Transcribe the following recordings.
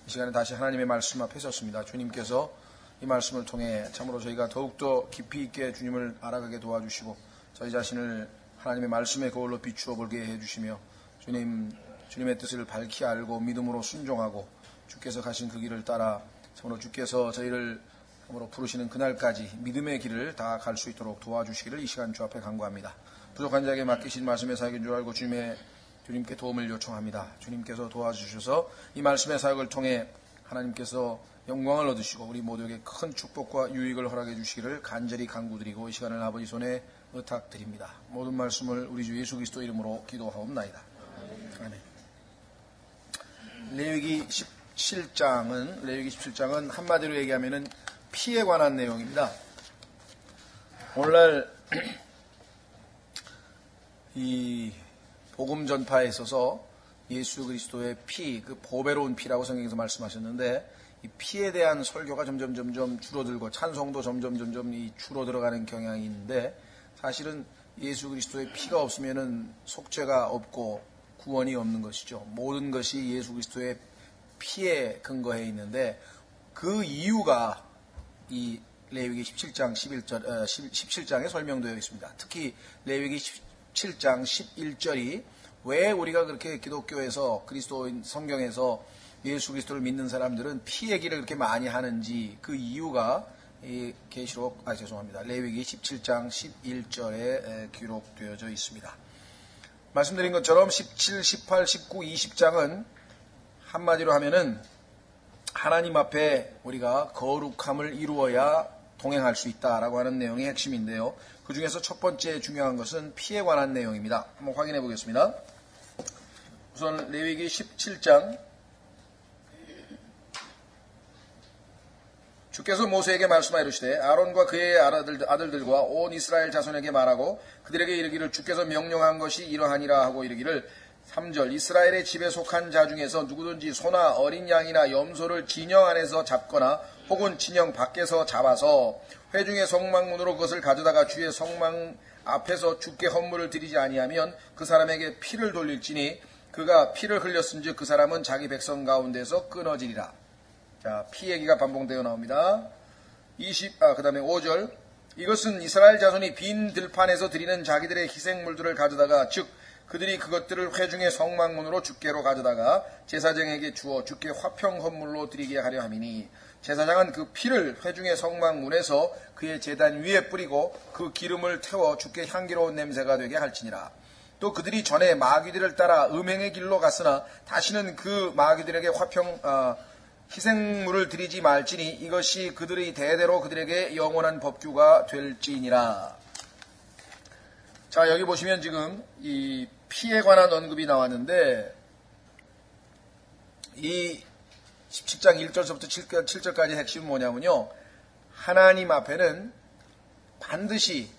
이 시간에 다시 하나님의 말씀 앞에 섰습니다. 주님께서 이 말씀을 통해 참으로 저희가 더욱더 깊이 있게 주님을 알아가게 도와주시고 저희 자신을 하나님의 말씀의 거울로 비추어 보게 해주시며 주님의 뜻을 밝히 알고 믿음으로 순종하고 주께서 가신 그 길을 따라 참으로 주께서 저희를 참으로 부르시는 그날까지 믿음의 길을 다 갈 수 있도록 도와주시기를 이 시간 주 앞에 간구합니다. 부족한 자에게 맡기신 말씀의 사역인 줄 알고 주님께 도움을 요청합니다. 주님께서 도와주셔서 이 말씀의 사역을 통해 하나님께서 영광을 얻으시고 우리 모두에게 큰 축복과 유익을 허락해 주시기를 간절히 간구드리고 이 시간을 아버지 손에 의탁드립니다. 모든 말씀을 우리 주 예수 그리스도 이름으로 기도하옵나이다. 아멘. 레위기 17장은 한마디로 얘기하면은 피에 관한 내용입니다. 오늘날 이 복음 전파에 있어서 예수 그리스도의 피, 그 보배로운 피라고 성경에서 말씀하셨는데 이 피에 대한 설교가 점점 줄어들고 찬송도 점점 줄어들어가는 경향이 있는데 사실은 예수 그리스도의 피가 없으면은 속죄가 없고 구원이 없는 것이죠. 모든 것이 예수 그리스도의 피에 근거해 있는데 그 이유가 이 레위기 17장 17장에 설명되어 있습니다. 특히 레위기 17장 11절이 왜 우리가 그렇게 기독교에서 그리스도인 성경에서 예수 그리스도를 믿는 사람들은 피 얘기를 그렇게 많이 하는지 그 이유가 이 레위기 17장 11절에 기록되어져 있습니다. 말씀드린 것처럼 17, 18, 19, 20장은 한마디로 하면은 하나님 앞에 우리가 거룩함을 이루어야 동행할 수 있다라고 하는 내용이 핵심인데요. 그 중에서 첫 번째 중요한 것은 피에 관한 내용입니다. 한번 확인해 보겠습니다. 우선 레위기 17장 주께서 모세에게 말씀하여 이르시되 아론과 그의 아들들과 온 이스라엘 자손에게 말하고 그들에게 이르기를 주께서 명령한 것이 이러하니라 하고 이르기를 3절 이스라엘의 집에 속한 자 중에서 누구든지 소나 어린 양이나 염소를 진영 안에서 잡거나 혹은 진영 밖에서 잡아서 회중의 성막문으로 그것을 가져다가 주의 성막 앞에서 주께 헌물을 드리지 아니하면 그 사람에게 피를 돌릴지니 그가 피를 흘렸은즉 그 사람은 자기 백성 가운데서 끊어지리라. 자, 피 얘기가 반복되어 나옵니다. 그 다음에 5절 이것은 이스라엘 자손이 빈 들판에서 드리는 자기들의 희생물들을 가져다가 즉 그들이 그것들을 회중의 성막문으로 주께로 가져다가 제사장에게 주어 주께 화평 헌물로 드리게 하려 함이니 제사장은 그 피를 회중의 성막문에서 그의 제단 위에 뿌리고 그 기름을 태워 주께 향기로운 냄새가 되게 할지니라. 또 그들이 전에 마귀들을 따라 음행의 길로 갔으나 다시는 그 마귀들에게 희생물을 드리지 말지니 이것이 그들의 대대로 그들에게 영원한 법규가 될지니라. 자, 여기 보시면 지금 이 피에 관한 언급이 나왔는데 이 17장 1절부터 7절까지 핵심은 뭐냐면요. 하나님 앞에는 반드시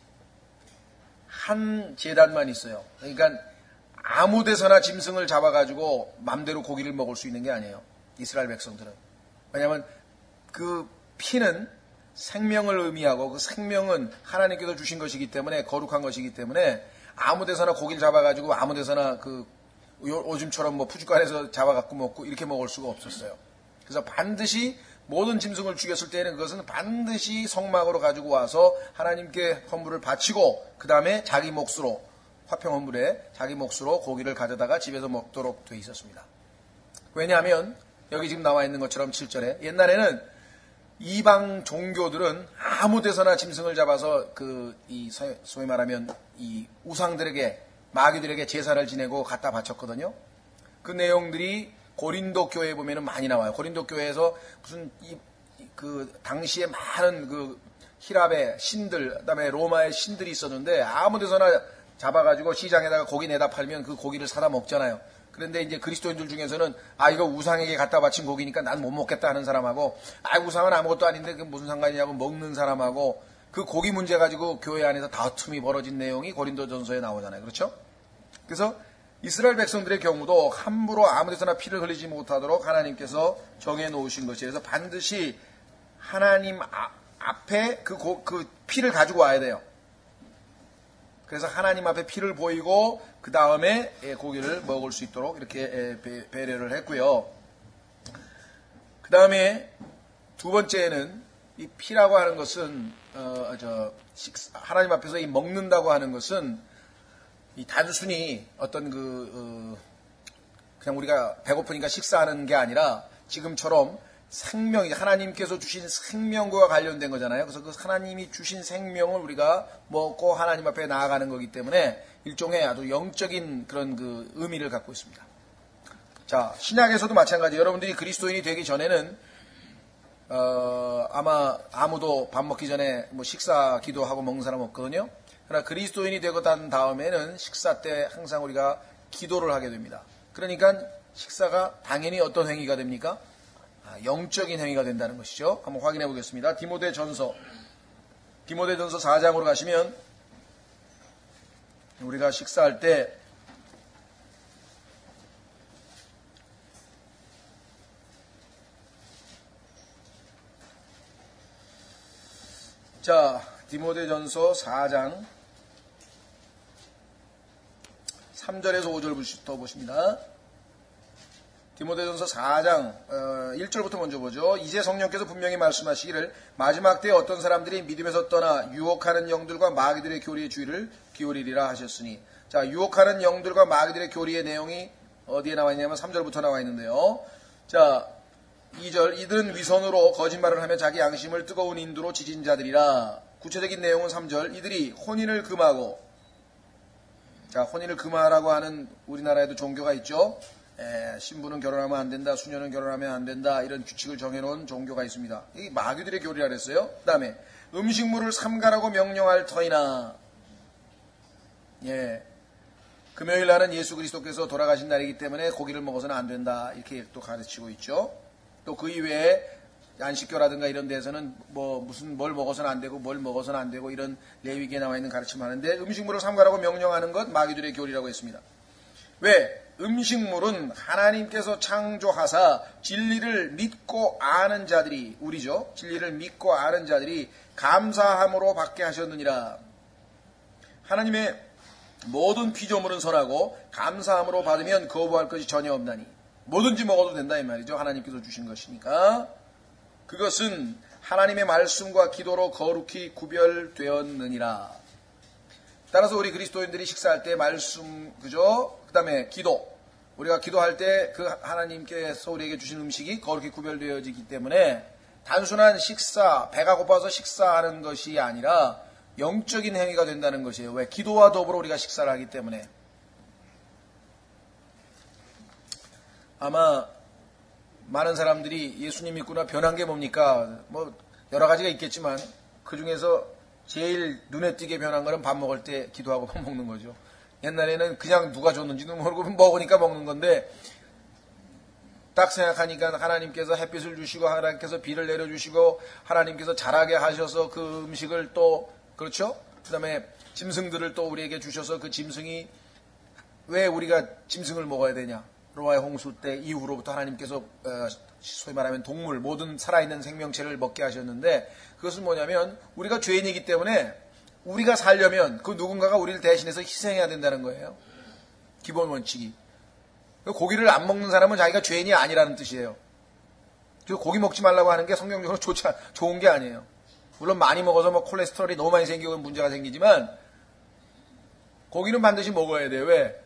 한 제단만 있어요. 그러니까 아무 데서나 짐승을 잡아가지고 맘대로 고기를 먹을 수 있는 게 아니에요. 이스라엘 백성들은. 왜냐하면 그 피는 생명을 의미하고 그 생명은 하나님께서 주신 것이기 때문에 거룩한 것이기 때문에 아무 데서나 고기를 잡아가지고 아무 데서나 요즘처럼 푸주간에서 잡아갖고 먹고 이렇게 먹을 수가 없었어요. 그래서 반드시 모든 짐승을 죽였을 때는 그것은 반드시 성막으로 가지고 와서 하나님께 헌물을 바치고 그 다음에 자기 몫으로 화평 헌물에 자기 몫으로 고기를 가져다가 집에서 먹도록 돼 있었습니다. 왜냐하면 여기 지금 나와 있는 것처럼 7절에 옛날에는 이방 종교들은 아무 데서나 짐승을 잡아서 소위 말하면 이 우상들에게 마귀들에게 제사를 지내고 갖다 바쳤거든요. 그 내용들이 고린도 교회에 보면은 많이 나와요. 고린도 교회에서 무슨 당시에 많은 히랍의 신들, 그다음에 로마의 신들이 있었는데 아무 데서나 잡아가지고 시장에다가 고기 내다 팔면 그 고기를 사다 먹잖아요. 그런데 이제 그리스도인들 중에서는 이거 우상에게 갖다 바친 고기니까 난 못 먹겠다 하는 사람하고 우상은 아무것도 아닌데 그게 무슨 상관이냐고 먹는 사람하고 그 고기 문제 가지고 교회 안에서 다툼이 벌어진 내용이 고린도전서에 나오잖아요. 그렇죠? 그래서 이스라엘 백성들의 경우도 함부로 아무 데서나 피를 흘리지 못하도록 하나님께서 정해 놓으신 것이에요. 그래서 반드시 하나님 앞에 그 피를 가지고 와야 돼요. 그래서 하나님 앞에 피를 보이고 그 다음에 고기를 먹을 수 있도록 이렇게 배려를 했고요. 그 다음에 두 번째는 이 피라고 하는 것은 하나님 앞에서 이 먹는다고 하는 것은 이 단순히 어떤 그냥 우리가 배고프니까 식사하는 게 아니라 지금처럼 생명, 하나님께서 주신 생명과 관련된 거잖아요. 그래서 그 하나님이 주신 생명을 우리가 먹고 하나님 앞에 나아가는 거기 때문에 일종의 아주 영적인 그런 그 의미를 갖고 있습니다. 자, 신약에서도 마찬가지. 여러분들이 그리스도인이 되기 전에는 아마 아무도 밥 먹기 전에 뭐 식사 기도하고 먹는 사람 없거든요. 그러나 그리스도인이 되고 난 다음에는 식사 때 항상 우리가 기도를 하게 됩니다. 그러니까 식사가 당연히 어떤 행위가 됩니까? 영적인 행위가 된다는 것이죠. 한번 확인해 보겠습니다. 디모데전서 4장으로 가시면 우리가 식사할 때 자, 디모데전서 4장 3절에서 5절부터 보십니다. 디모데전서 4장 1절부터 먼저 보죠. 이제 성령께서 분명히 말씀하시기를 마지막 때에 어떤 사람들이 믿음에서 떠나 유혹하는 영들과 마귀들의 교리의 주의를 기울이리라 하셨으니, 자, 유혹하는 영들과 마귀들의 교리의 내용이 어디에 나와 있냐면 3절부터 나와 있는데요. 자, 2절, 이들은 위선으로 거짓말을 하며 자기 양심을 뜨거운 인두로 지진 자들이라. 구체적인 내용은 3절, 이들이 혼인을 금하고, 자, 혼인을 금하라고 하는 우리나라에도 종교가 있죠. 신부는 결혼하면 안 된다, 수녀는 결혼하면 안 된다, 이런 규칙을 정해놓은 종교가 있습니다. 이 마귀들의 교리라 그랬어요. 그 다음에 음식물을 삼가라고 명령할 터이나, 금요일 날은 예수 그리스도께서 돌아가신 날이기 때문에 고기를 먹어서는 안 된다, 이렇게 또 가르치고 있죠. 또 그 이외에 안식교라든가 이런 데서는 뭘 먹어서는 안 되고 뭘 먹어서는 안 되고 이런 레위기에 나와 있는 가르침 하는데, 음식물을 삼가라고 명령하는 것 마귀들의 교리라고 했습니다. 왜? 음식물은 하나님께서 창조하사 진리를 믿고 아는 자들이, 우리죠, 진리를 믿고 아는 자들이 감사함으로 받게 하셨느니라. 하나님의 모든 피조물은 선하고 감사함으로 받으면 거부할 것이 전혀 없나니, 뭐든지 먹어도 된다 이 말이죠. 하나님께서 주신 것이니까. 그것은 하나님의 말씀과 기도로 거룩히 구별되었느니라. 따라서 우리 그리스도인들이 식사할 때 말씀, 그죠? 그 다음에 기도, 우리가 기도할 때 그 하나님께서 우리에게 주신 음식이 거룩히 구별되어지기 때문에 단순한 식사, 배가 고파서 식사하는 것이 아니라 영적인 행위가 된다는 것이에요. 왜? 기도와 더불어 우리가 식사를 하기 때문에. 아마 많은 사람들이 예수님 믿구나 변한 게 뭡니까? 여러 가지가 있겠지만 그 중에서 제일 눈에 띄게 변한 거는 밥 먹을 때 기도하고 밥 먹는 거죠. 옛날에는 그냥 누가 줬는지도 모르고 먹으니까 먹는 건데, 딱 생각하니까 하나님께서 햇빛을 주시고 하나님께서 비를 내려주시고 하나님께서 자라게 하셔서 그 음식을 또, 그렇죠? 그 다음에 짐승들을 또 우리에게 주셔서 그 짐승이, 왜 우리가 짐승을 먹어야 되냐? 노아의 홍수 때 이후로부터 하나님께서 소위 말하면 동물, 모든 살아있는 생명체를 먹게 하셨는데, 그것은 뭐냐면 우리가 죄인이기 때문에 우리가 살려면 그 누군가가 우리를 대신해서 희생해야 된다는 거예요. 기본 원칙이. 고기를 안 먹는 사람은 자기가 죄인이 아니라는 뜻이에요. 그래서 고기 먹지 말라고 하는 게 성경적으로 좋은 게 아니에요. 물론 많이 먹어서 콜레스테롤이 너무 많이 생기고 문제가 생기지만 고기는 반드시 먹어야 돼요. 왜?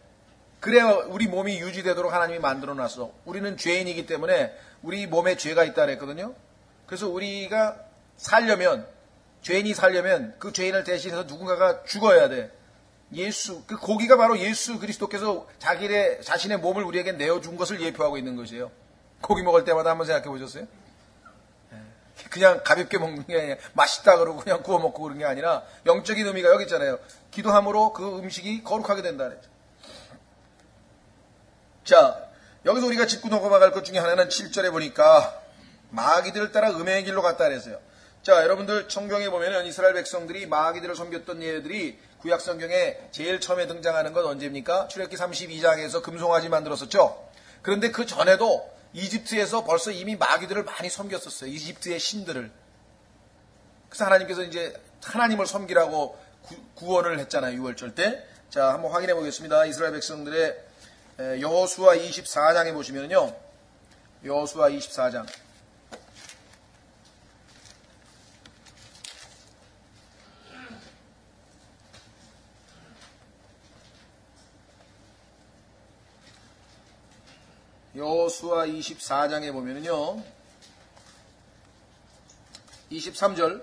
그래야 우리 몸이 유지되도록 하나님이 만들어놨어. 우리는 죄인이기 때문에 우리 몸에 죄가 있다 그랬거든요. 그래서 우리가 살려면, 죄인이 살려면 그 죄인을 대신해서 누군가가 죽어야 돼. 그 고기가 바로 예수 그리스도께서 자신의 몸을 우리에게 내어준 것을 예표하고 있는 것이에요. 고기 먹을 때마다 한번 생각해 보셨어요? 그냥 가볍게 먹는 게 아니라 맛있다 그러고 그냥 구워 먹고 그런 게 아니라 영적인 의미가 여기 있잖아요. 기도함으로 그 음식이 거룩하게 된다 그랬죠. 자, 여기서 우리가 짚고 넘어갈 것 중에 하나는 7절에 보니까 마귀들을 따라 음행의 길로 갔다 그랬어요. 자, 여러분들 성경에 보면은 이스라엘 백성들이 마귀들을 섬겼던 예들이 구약 성경에 제일 처음에 등장하는 건 언제입니까? 출애굽기 32장에서 금송아지 만들었었죠. 그런데 그 전에도 이집트에서 벌써 이미 마귀들을 많이 섬겼었어요. 이집트의 신들을. 그래서 하나님께서 이제 하나님을 섬기라고 구원을 했잖아요. 유월절 때. 자, 한번 확인해 보겠습니다. 이스라엘 백성들의 여호수아 24장에 보시면요. 여호수아 24장. 여호수아 24장에 보면은요, 23절,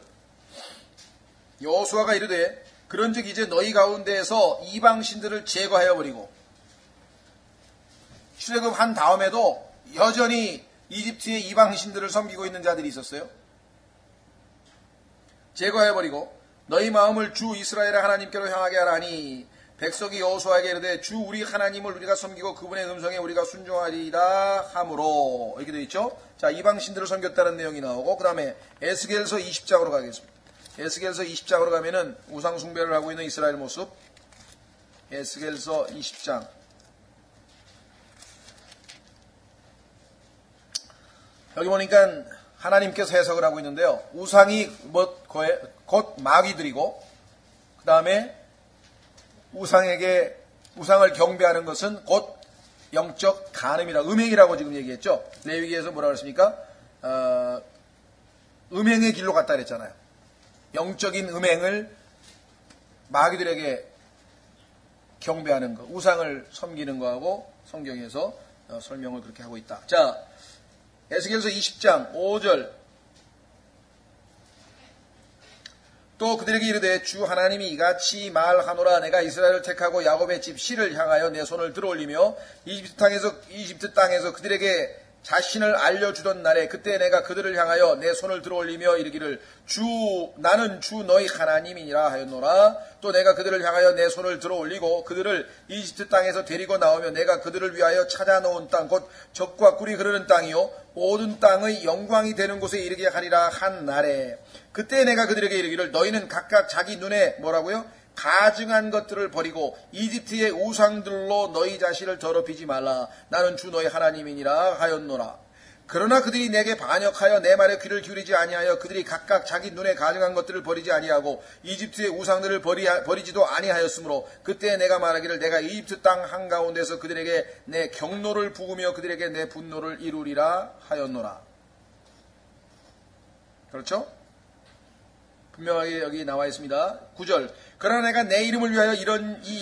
여호수아가 이르되 그런즉 이제 너희 가운데에서 이방신들을 제거하여 버리고, 출애굽한 다음에도 여전히 이집트의 이방신들을 섬기고 있는 자들이 있었어요. 제거하여 버리고 너희 마음을 주 이스라엘의 하나님께로 향하게 하라니, 백성이 여호수아에게 이르되 주 우리 하나님을 우리가 섬기고 그분의 음성에 우리가 순종하리라 하므로, 이렇게 되어 있죠. 자, 이방신들을 섬겼다는 내용이 나오고, 그 다음에 에스겔서 20장으로 가겠습니다. 에스겔서 20장으로 가면은 우상 숭배를 하고 있는 이스라엘 모습. 에스겔서 20장. 여기 보니까 하나님께서 해석을 하고 있는데요. 우상이 곧 마귀들이고, 그 다음에 우상을 경배하는 것은 곧 영적 간음이라, 음행이라고 지금 얘기했죠. 레위기에서 뭐라 그랬습니까? 음행의 길로 갔다 그랬잖아요. 영적인 음행을 마귀들에게 경배하는 것, 우상을 섬기는 거하고 성경에서 설명을 그렇게 하고 있다. 자, 에스겔서 20장 5절. 또 그들에게 이르되 주 하나님이 이같이 말하노라. 내가 이스라엘을 택하고 야곱의 집 실을 향하여 내 손을 들어올리며 이집트 땅에서 그들에게 자신을 알려주던 날에 그때 내가 그들을 향하여 내 손을 들어올리며 이르기를 나는 주 너희 하나님이니라 하였노라. 또 내가 그들을 향하여 내 손을 들어올리고 그들을 이집트 땅에서 데리고 나오며 내가 그들을 위하여 찾아놓은 땅 곧 젖과 꿀이 흐르는 땅이요 모든 땅의 영광이 되는 곳에 이르게 하리라 한 날에 그때 내가 그들에게 이르기를 너희는 각각 자기 눈에 뭐라고요? 가증한 것들을 버리고 이집트의 우상들로 너희 자신을 더럽히지 말라. 나는 주 너희 하나님이니라 하였노라. 그러나 그들이 내게 반역하여 내 말에 귀를 기울이지 아니하여 그들이 각각 자기 눈에 가증한 것들을 버리지 아니하고 이집트의 우상들을 버리지도 아니하였으므로 그때 내가 말하기를 내가 이집트 땅 한가운데서 그들에게 내 경노를 부으며 그들에게 내 분노를 이루리라 하였노라. 그렇죠? 분명하게 여기 나와 있습니다. 9절. 그러나 내가 내 이름을 위하여 이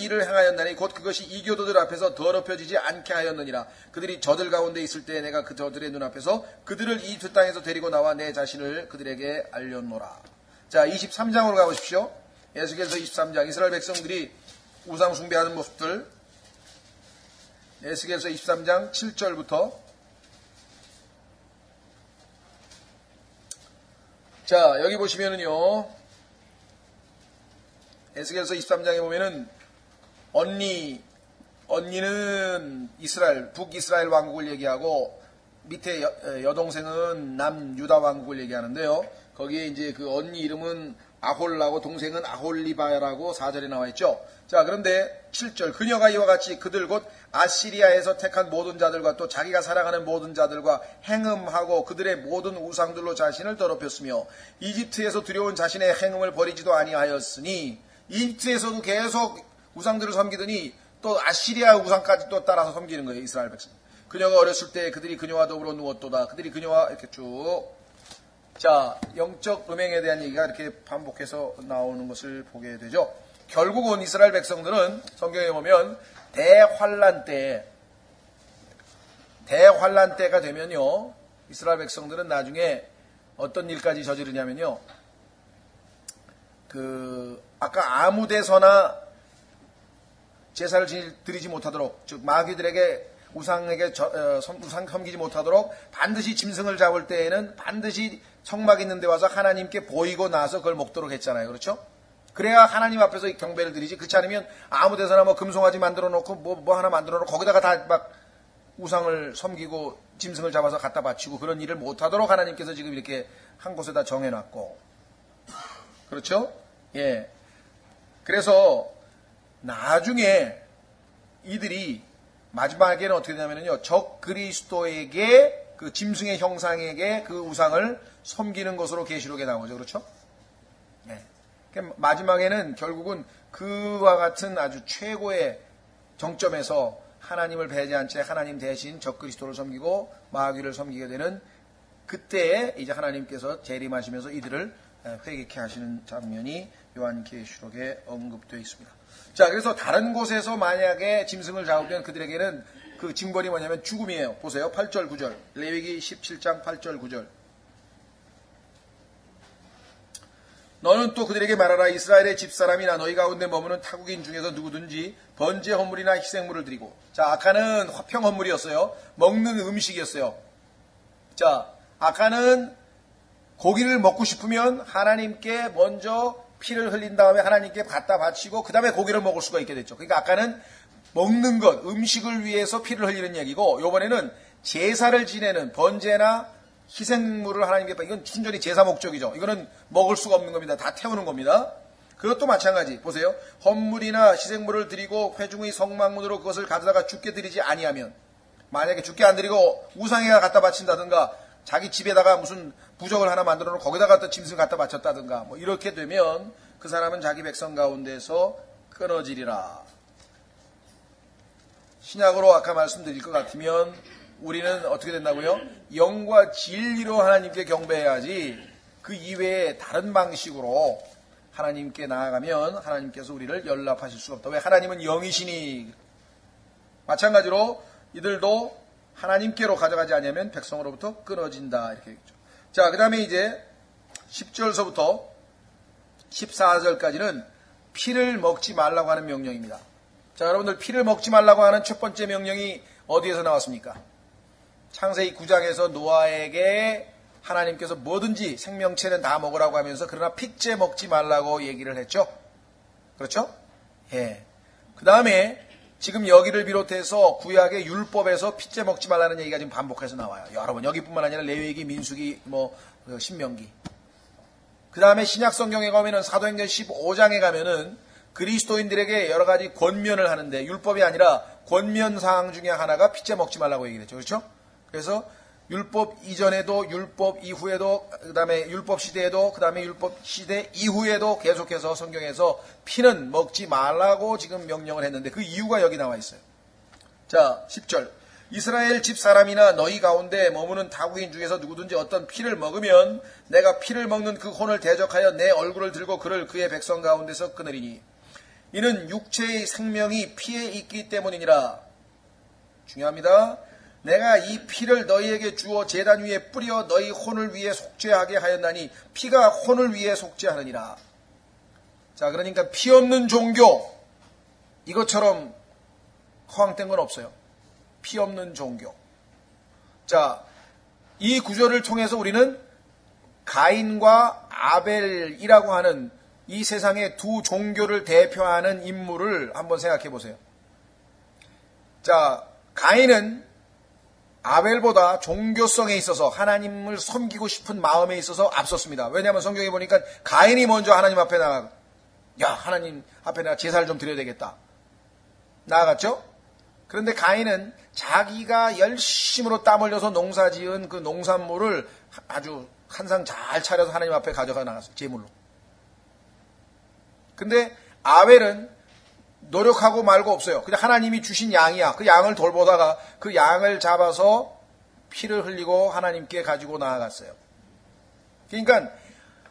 일을 행하였나니 곧 그것이 이교도들 앞에서 더럽혀지지 않게 하였느니라. 그들이 저들 가운데 있을 때 내가 그 저들의 눈앞에서 그들을 이집트 땅에서 데리고 나와 내 자신을 그들에게 알렸노라. 자, 23장으로 가보십시오. 에스겔서 23장. 이스라엘 백성들이 우상 숭배하는 모습들. 에스겔서 23장 7절부터. 자, 여기 보시면은요, 에스겔서 23장에 보면은, 언니는 북이스라엘 왕국을 얘기하고, 밑에 여동생은 남유다 왕국을 얘기하는데요, 거기에 이제 그 언니 이름은 아홀라고 동생은 아홀리바라고 4절에 나와 있죠. 자, 그런데 7절. 그녀가 이와 같이 그들 곧 아시리아에서 택한 모든 자들과 또 자기가 사랑하는 모든 자들과 행음하고 그들의 모든 우상들로 자신을 더럽혔으며 이집트에서 들여온 자신의 행음을 버리지도 아니하였으니, 이집트에서도 계속 우상들을 섬기더니 또 아시리아 우상까지 또 따라서 섬기는 거예요, 이스라엘 백성. 그녀가 어렸을 때 그들이 그녀와 더불어 누웠도다. 그들이 그녀와 이렇게 쭉. 자, 영적 음행에 대한 얘기가 이렇게 반복해서 나오는 것을 보게 되죠. 결국은 이스라엘 백성들은 성경에 보면 대환란 때가 되면요, 이스라엘 백성들은 나중에 어떤 일까지 저지르냐면요, 아까 아무 데서나 제사를 드리지 못하도록, 즉 마귀들에게 우상에게 우상 섬기지 못하도록 반드시 짐승을 잡을 때에는 반드시 성막 있는 데 와서 하나님께 보이고 나서 그걸 먹도록 했잖아요. 그렇죠? 그래야 하나님 앞에서 경배를 드리지. 그렇지 않으면 아무 데서나 뭐 금송아지 만들어 놓고 뭐 하나 만들어 놓고 거기다가 다 막 우상을 섬기고 짐승을 잡아서 갖다 바치고 그런 일을 못하도록 하나님께서 지금 이렇게 한 곳에다 정해놨고. 그렇죠? 예. 그래서 나중에 이들이 마지막에는 어떻게 되냐면요, 적 그리스도에게 그 짐승의 형상에게 그 우상을 섬기는 것으로 계시록에 나오죠. 그렇죠? 네. 마지막에는 결국은 그와 같은 아주 최고의 정점에서 하나님을 배제한 채 하나님 대신 적 그리스도를 섬기고 마귀를 섬기게 되는 그때에 이제 하나님께서 재림하시면서 이들을 회개케 하시는 장면이 요한계시록에 언급되어 있습니다. 자, 그래서 다른 곳에서 만약에 짐승을 잡으면 그들에게는 그 징벌이 뭐냐면 죽음이에요. 보세요. 8절 9절. 레위기 17장 8절 9절. 너는 또 그들에게 말하라. 이스라엘의 집사람이나 너희 가운데 머무는 타국인 중에서 누구든지 번제 헌물이나 희생물을 드리고. 자, 아까는 화평 헌물이었어요. 먹는 음식이었어요. 자, 아까는 고기를 먹고 싶으면 하나님께 먼저 피를 흘린 다음에 하나님께 갖다 바치고 그 다음에 고기를 먹을 수가 있게 됐죠. 그러니까 아까는 먹는 것, 음식을 위해서 피를 흘리는 얘기고, 이번에는 제사를 지내는 번제나 희생물을 하나님께, 이건 순전히 제사 목적이죠. 이거는 먹을 수가 없는 겁니다. 다 태우는 겁니다. 그것도 마찬가지. 보세요. 헌물이나 희생물을 드리고 회중의 성막문으로 그것을 가져다가 주께 드리지 아니하면, 만약에 주께 안 드리고 우상에가 갖다 바친다든가 자기 집에다가 무슨 부적을 하나 만들어 놓고 거기다가 또 짐승을 갖다 바쳤다든가 뭐 이렇게 되면 그 사람은 자기 백성 가운데서 끊어지리라. 신약으로 아까 말씀드릴 것 같으면 우리는 어떻게 된다고요? 영과 진리로 하나님께 경배해야지 그 이외에 다른 방식으로 하나님께 나아가면 하나님께서 우리를 연락하실 수가 없다. 왜? 하나님은 영이시니. 마찬가지로 이들도 하나님께로 가져가지 않으면 백성으로부터 끊어진다. 이렇게 했죠. 자, 그 다음에 이제 10절서부터 14절까지는 피를 먹지 말라고 하는 명령입니다. 자, 여러분들 피를 먹지 말라고 하는 첫 번째 명령이 어디에서 나왔습니까? 창세기 9장에서 노아에게 하나님께서 뭐든지 생명체는 다 먹으라고 하면서 그러나 핏째 먹지 말라고 얘기를 했죠. 그렇죠? 예. 그 다음에 지금 여기를 비롯해서 구약의 율법에서 핏째 먹지 말라는 얘기가 지금 반복해서 나와요. 여러분, 여기뿐만 아니라 레위기, 민수기, 신명기. 그 다음에 신약 성경에 가면은 사도행전 15장에 가면은 그리스도인들에게 여러 가지 권면을 하는데 율법이 아니라 권면 사항 중에 하나가 핏째 먹지 말라고 얘기를 했죠. 그렇죠? 그래서 율법 이전에도 율법 이후에도 그다음에 율법 시대에도 그다음에 율법 시대 이후에도 계속해서 성경에서 피는 먹지 말라고 지금 명령을 했는데 그 이유가 여기 나와 있어요. 자, 10절. 이스라엘 집 사람이나 너희 가운데 머무는 타국인 중에서 누구든지 어떤 피를 먹으면 내가 피를 먹는 그 혼을 대적하여 내 얼굴을 들고 그를 그의 백성 가운데서 끊으리니 이는 육체의 생명이 피에 있기 때문이니라. 중요합니다. 내가 이 피를 너희에게 주어 제단 위에 뿌려 너희 혼을 위해 속죄하게 하였나니 피가 혼을 위해 속죄하느니라. 자, 그러니까 피 없는 종교, 이것처럼 허황된 건 없어요. 피 없는 종교. 자, 이 구절을 통해서 우리는 가인과 아벨이라고 하는 이 세상의 두 종교를 대표하는 인물을 한번 생각해 보세요. 자, 가인은 아벨보다 종교성에 있어서 하나님을 섬기고 싶은 마음에 있어서 앞섰습니다. 왜냐하면 성경에 보니까 가인이 먼저 하나님 앞에 나가, 야, 하나님 앞에 내가 제사를 좀 드려야 되겠다. 나아갔죠? 그런데 가인은 자기가 열심으로 땀 흘려서 농사 지은 그 농산물을 아주 한 상 잘 차려서 하나님 앞에 가져가 나갔어요. 제물로. 근데 아벨은 노력하고 말고 없어요. 그냥 하나님이 주신 양이야. 그 양을 돌보다가 그 양을 잡아서 피를 흘리고 하나님께 가지고 나아갔어요. 그러니까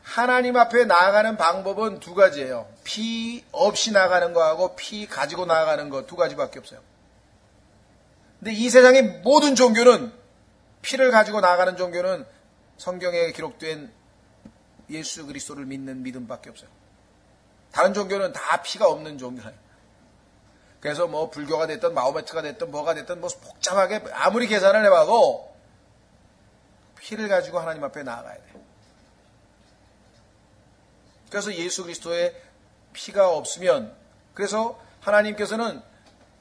하나님 앞에 나아가는 방법은 두 가지예요. 피 없이 나가는 거하고 피 가지고 나아가는 거 두 가지밖에 없어요. 근데 이 세상의 모든 종교는 피를 가지고 나아가는 종교는 성경에 기록된 예수 그리스도를 믿는 믿음밖에 없어요. 다른 종교는 다 피가 없는 종교예요. 그래서 뭐 불교가 됐든 마호메트가 됐든 뭐가 됐든 뭐 복잡하게 아무리 계산을 해봐도 피를 가지고 하나님 앞에 나아가야 돼요. 그래서 예수 그리스도의 피가 없으면, 그래서 하나님께서는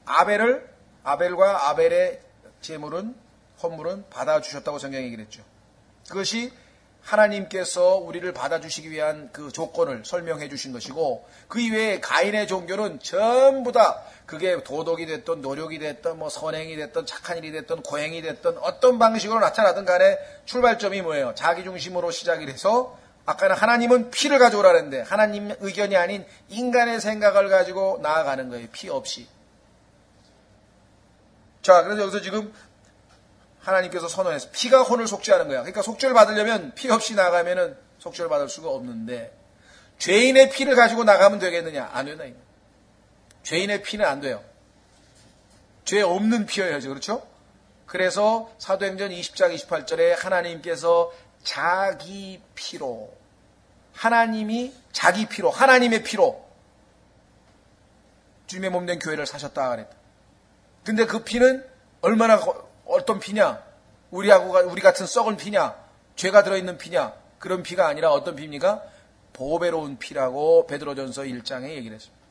아벨과 아벨의 제물은 헌물은 받아주셨다고 성경에 얘기를 했죠. 그것이 하나님께서 우리를 받아주시기 위한 그 조건을 설명해 주신 것이고, 그 이외에 가인의 종교는 전부 다 그게 도덕이 됐든 노력이 됐든 뭐 선행이 됐든 착한 일이 됐든 고행이 됐든 어떤 방식으로 나타나든 간에 출발점이 뭐예요? 자기중심으로 시작이 돼서 아까는 하나님은 피를 가져오라 그랬는데 하나님 의견이 아닌 인간의 생각을 가지고 나아가는 거예요. 피 없이. 자, 그래서 여기서 지금 하나님께서 선언해서 피가 혼을 속죄하는 거야. 그러니까 속죄를 받으려면 피 없이 나가면은 속죄를 받을 수가 없는데 죄인의 피를 가지고 나가면 되겠느냐? 안 되나? 죄인의 피는 안 돼요. 죄 없는 피여야죠. 그렇죠? 그래서 사도행전 20장 28절에 하나님께서 자기 피로, 하나님이 자기 피로, 하나님의 피로 주님의 몸된 교회를 사셨다 그랬다. 근데 그 피는 얼마나 어떤 피냐? 우리 같은 썩은 피냐? 죄가 들어있는 피냐? 그런 피가 아니라 어떤 피입니까? 보배로운 피라고 베드로전서 1장에 얘기를 했습니다.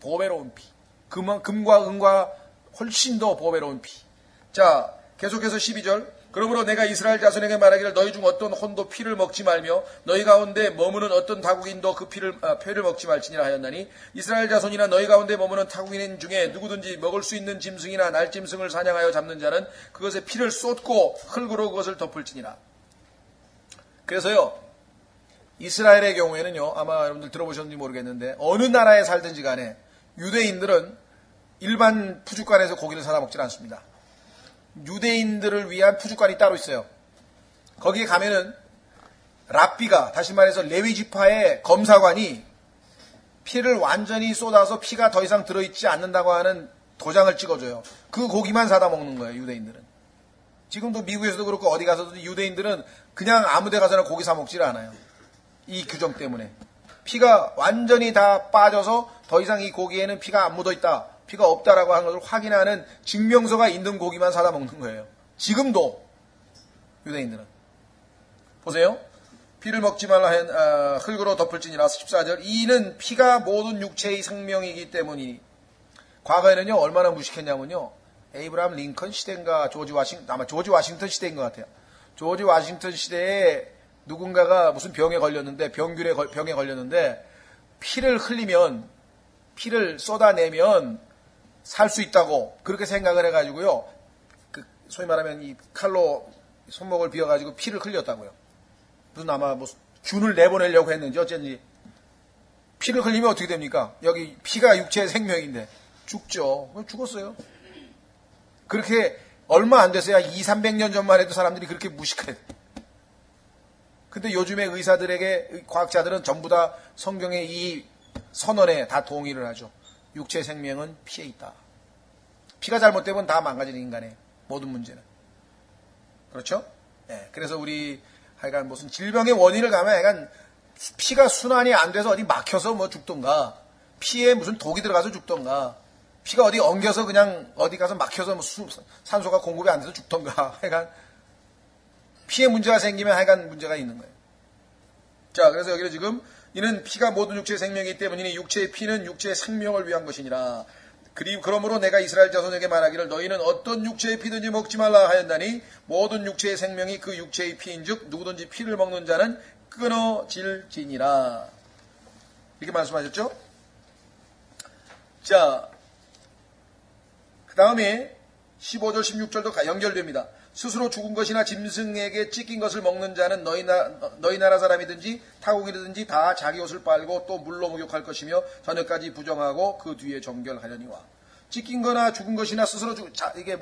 보배로운 피. 금과 은과 훨씬 더 보배로운 피. 자, 계속해서 12절. 그러므로 내가 이스라엘 자손에게 말하기를 너희 중 어떤 혼도 피를 먹지 말며 너희 가운데 머무는 어떤 타국인도 그 피를 먹지 말지니라 하였나니 이스라엘 자손이나 너희 가운데 머무는 타국인 중에 누구든지 먹을 수 있는 짐승이나 날짐승을 사냥하여 잡는 자는 그것에 피를 쏟고 흙으로 그것을 덮을지니라. 그래서요, 이스라엘의 경우에는요, 아마 여러분들 들어보셨는지 모르겠는데 어느 나라에 살든지 간에 유대인들은 일반 푸주간에서 고기를 사다 먹질 않습니다. 유대인들을 위한 푸주간이 따로 있어요. 거기에 가면은 랍비가, 다시 말해서 레위지파의 검사관이 피를 완전히 쏟아서 피가 더 이상 들어있지 않는다고 하는 도장을 찍어줘요. 그 고기만 사다 먹는 거예요, 유대인들은. 지금도 미국에서도 그렇고 어디 가서도 유대인들은 그냥 아무 데 가서나 고기 사 먹질 않아요. 이 규정 때문에. 피가 완전히 다 빠져서 더 이상 이 고기에는 피가 안 묻어있다, 피가 없다라고 하는 것을 확인하는 증명서가 있는 고기만 사다 먹는 거예요. 지금도 유대인들은. 보세요. 피를 먹지 말라 흙으로 덮을지니라. 14절. 이는 피가 모든 육체의 생명이기 때문이니. 과거에는요, 얼마나 무식했냐면요, 에이브라함 링컨 시대인가 아마 조지 와싱턴 시대인 것 같아요. 조지 와싱턴 시대에 누군가가 무슨 병에 걸렸는데, 병에 걸렸는데 피를 흘리면, 피를 쏟아내면 살 수 있다고 그렇게 생각을 해가지고요, 소위 말하면 이 칼로 손목을 비워가지고 피를 흘렸다고요. 무슨 아마 뭐 균을 내보내려고 했는지 어쩐지 피를 흘리면 어떻게 됩니까? 여기 피가 육체의 생명인데 죽죠. 죽었어요. 그렇게 얼마 안 됐어요. 200~300년 전만 해도 사람들이 그렇게 무식해. 근데 요즘의 의사들에게, 과학자들은 전부 다 성경의 이 선언에 다 동의를 하죠. 육체의 생명은 피에 있다. 피가 잘못되면 다 망가지는 인간의 모든 문제는. 그렇죠? 네, 그래서 우리 하여간 무슨 질병의 원인을 가면 하여간 피가 순환이 안 돼서 어디 막혀서 뭐 죽던가, 피에 무슨 독이 들어가서 죽던가, 피가 어디 엉겨서 그냥 어디 가서 막혀서 뭐 산소가 공급이 안 돼서 죽던가, 하여간 피에 문제가 생기면 하여간 문제가 있는 거예요. 자, 그래서 여기는 지금 이는 피가 모든 육체의 생명이기 때문이니 육체의 피는 육체의 생명을 위한 것이니라. 그러므로 내가 이스라엘 자손에게 말하기를 너희는 어떤 육체의 피든지 먹지 말라 하였나니 모든 육체의 생명이 그 육체의 피인즉 누구든지 피를 먹는 자는 끊어질지니라. 이렇게 말씀하셨죠? 자, 그 다음에 15절 16절도 연결됩니다. 스스로 죽은 것이나 짐승에게 찢긴 것을 먹는 자는 너희 나라 사람이든지 타국이든지 다 자기 옷을 빨고 또 물로 목욕할 것이며 저녁까지 부정하고 그 뒤에 정결하려니와. 찢긴 거나 죽은 것이나 스스로 이게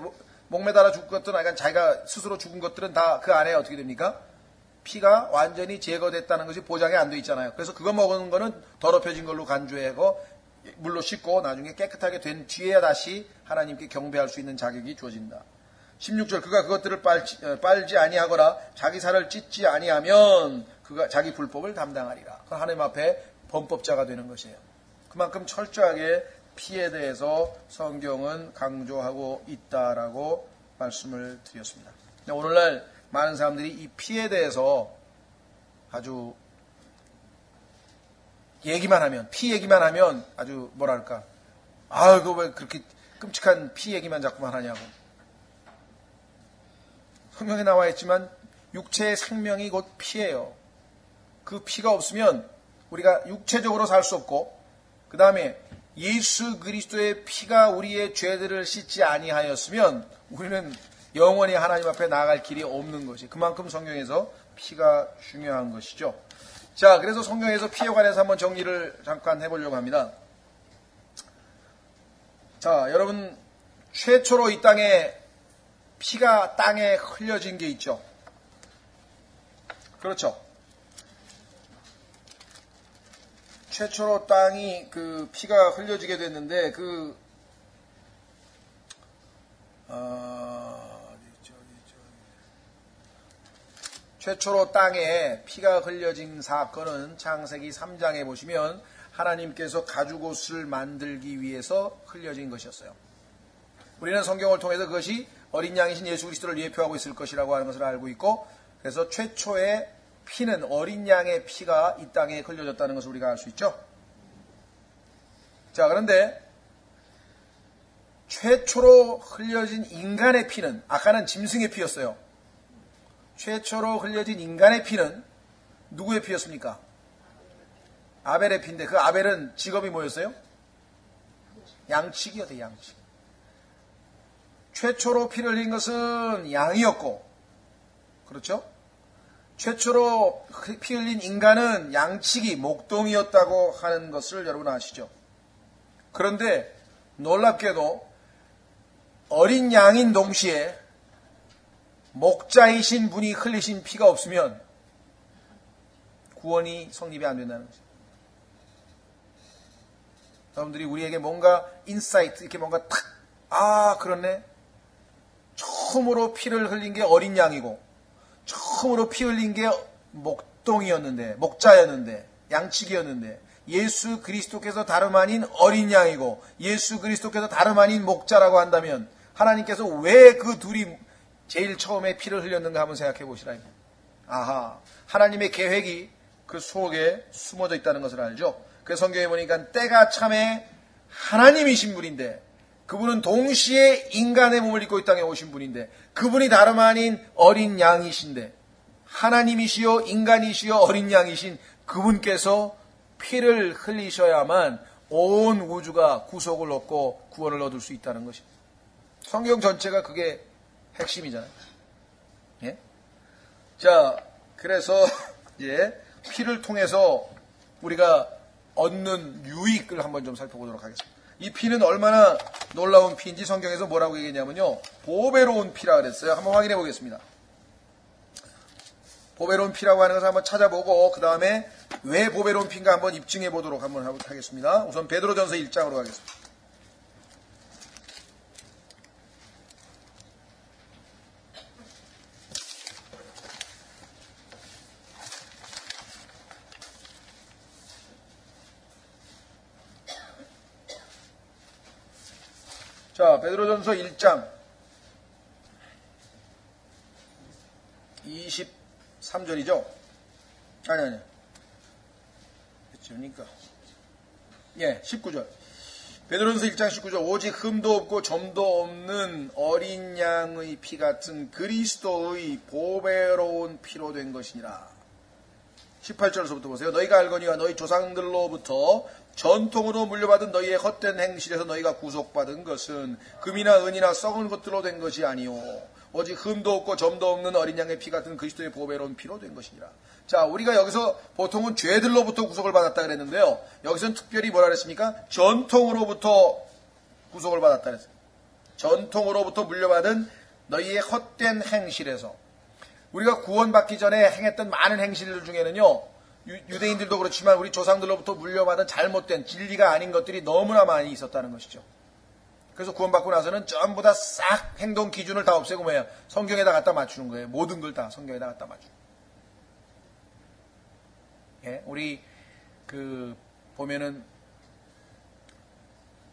목매달아 죽은 것들은, 약간 자기가 스스로 죽은 것들은 다 그 안에 어떻게 됩니까? 피가 완전히 제거됐다는 것이 보장이 안 돼 있잖아요. 그래서 그거 먹는 거는 더럽혀진 걸로 간주하고 물로 씻고 나중에 깨끗하게 된 뒤에야 다시 하나님께 경배할 수 있는 자격이 주어진다. 16절. 그가 그것들을 빨지 아니하거나 자기 살을 찢지 아니하면 그가 자기 불법을 담당하리라. 그 하나님 앞에 범법자가 되는 것이에요. 그만큼 철저하게 피에 대해서 성경은 강조하고 있다라고 말씀을 드렸습니다. 오늘날 많은 사람들이 이 피에 대해서 아주 얘기만 하면, 피 얘기만 하면 아주 뭐랄까, 그거 왜 그렇게 끔찍한 피 얘기만 자꾸만 하냐고. 성경에 나와 있지만 육체의 생명이 곧 피예요. 그 피가 없으면 우리가 육체적으로 살 수 없고, 그 다음에 예수 그리스도의 피가 우리의 죄들을 씻지 아니하였으면 우리는 영원히 하나님 앞에 나아갈 길이 없는 것이, 그만큼 성경에서 피가 중요한 것이죠. 자, 그래서 성경에서 피에 관해서 한번 정리를 잠깐 해보려고 합니다. 자, 여러분, 최초로 이 피가 땅에 흘려진 게 있죠. 그렇죠. 최초로 피가 흘려지게 됐는데, 최초로 땅에 피가 흘려진 사건은 창세기 3장에 보시면 하나님께서 가죽옷을 만들기 위해서 흘려진 것이었어요. 우리는 성경을 통해서 그것이 어린 양이신 예수 그리스도를 예표하고 있을 것이라고 하는 것을 알고 있고, 그래서 최초의 피는 어린 양의 피가 이 땅에 흘려졌다는 것을 우리가 알 수 있죠. 자, 그런데 최초로 흘려진 인간의 피는, 아까는 짐승의 피였어요. 최초로 흘려진 인간의 피는 누구의 피였습니까? 아벨의 피인데, 그 아벨은 직업이 뭐였어요? 양치기였대요, 양치기. 최초로 피를 흘린 것은 양이었고, 그렇죠? 최초로 피 흘린 인간은 양치기, 목동이었다고 하는 것을 여러분 아시죠? 그런데 놀랍게도 어린 양인 동시에 목자이신 분이 흘리신 피가 없으면 구원이 성립이 안 된다는 거죠. 여러분들이 우리에게 뭔가 인사이트, 이렇게 뭔가 탁, 그렇네. 처음으로 피를 흘린 게 어린 양이고, 처음으로 피 흘린 게 목동이었는데, 목자였는데, 양치기였는데, 예수 그리스도께서 다름 아닌 어린 양이고, 예수 그리스도께서 다름 아닌 목자라고 한다면, 하나님께서 왜 그 둘이 제일 처음에 피를 흘렸는가 한번 생각해 보시라. 아하, 하나님의 계획이 그 속에 숨어져 있다는 것을 알죠. 그래서 성경에 보니까 때가 참에 하나님이신 분인데, 그분은 동시에 인간의 몸을 입고 이 땅에 오신 분인데, 그분이 다름 아닌 어린 양이신데, 하나님이시여 인간이시여 어린 양이신 그분께서 피를 흘리셔야만 온 우주가 구속을 얻고 구원을 얻을 수 있다는 것입니다. 성경 전체가 그게 핵심이잖아요. 예? 자, 그래서 이제 피를 통해서 우리가 얻는 유익을 한번 좀 살펴보도록 하겠습니다. 이 피는 얼마나 놀라운 피인지 성경에서 뭐라고 얘기했냐면요, 보배로운 피라 그랬어요. 한번 확인해 보겠습니다. 보배로운 피라고 하는 것을 한번 찾아보고, 그 다음에 왜 보배로운 피인가 한번 입증해 보도록 한번 하겠습니다. 우선 베드로전서 1장으로 가겠습니다. 자, 베드로전서 1장 23절이죠? 아니. 몇절입니까? 예, 19절. 베드로전서 1장 19절. 오직 흠도 없고 점도 없는 어린 양의 피 같은 그리스도의 보배로운 피로 된 것이니라. 18절에서부터 보세요. 너희가 알거니와 너희 조상들로부터 전통으로 물려받은 너희의 헛된 행실에서 너희가 구속받은 것은 금이나 은이나 썩은 것들로 된 것이 아니요 오직 흠도 없고 점도 없는 어린 양의 피 같은 그리스도의 보배로운 피로 된 것이니라. 자, 우리가 여기서 보통은 죄들로부터 구속을 받았다 그랬는데요, 여기서는 특별히 뭐라 그랬습니까? 전통으로부터 구속을 받았다 그랬어요. 전통으로부터 물려받은 너희의 헛된 행실에서. 우리가 구원받기 전에 행했던 많은 행실들 중에는요, 유대인들도 그렇지만 우리 조상들로부터 물려받은 잘못된 진리가 아닌 것들이 너무나 많이 있었다는 것이죠. 그래서 구원받고 나서는 전부 다 싹 행동 기준을 다 없애고 뭐예요? 성경에다 갖다 맞추는 거예요. 모든 걸 다 성경에다 갖다 맞추는 거예요. 예, 우리 보면은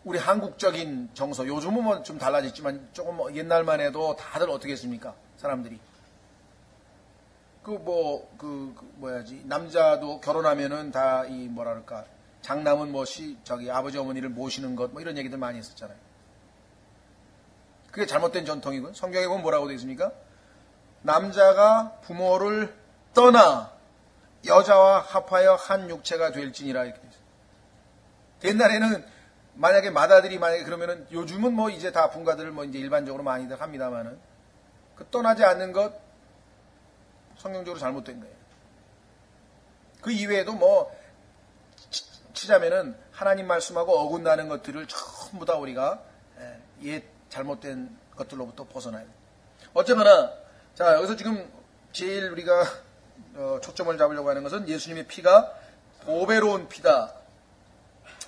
우리 한국적인 정서, 요즘은 뭐 좀 달라졌지만 조금 옛날만 해도 다들 어떻게 했습니까? 사람들이 남자도 결혼하면은 다 뭐랄까, 장남은 아버지 어머니를 모시는 것, 이런 얘기들 많이 했었잖아요. 그게 잘못된 전통이고요. 성경에 보면 뭐라고 되어 있습니까? 남자가 부모를 떠나 여자와 합하여 한 육체가 될지니라, 이렇게 되어 있어요. 옛날에는 만약에 그러면은, 요즘은 이제 다 분가들을 이제 일반적으로 많이들 합니다만은, 그 떠나지 않는 것, 성경적으로 잘못된 거예요. 그 이외에도 치자면은 하나님 말씀하고 어긋나는 것들을 전부 다 우리가 잘못된 것들로부터 벗어나야 돼요. 어쨌거나, 자, 여기서 지금 제일 우리가 초점을 잡으려고 하는 것은 예수님의 피가 보배로운 피다.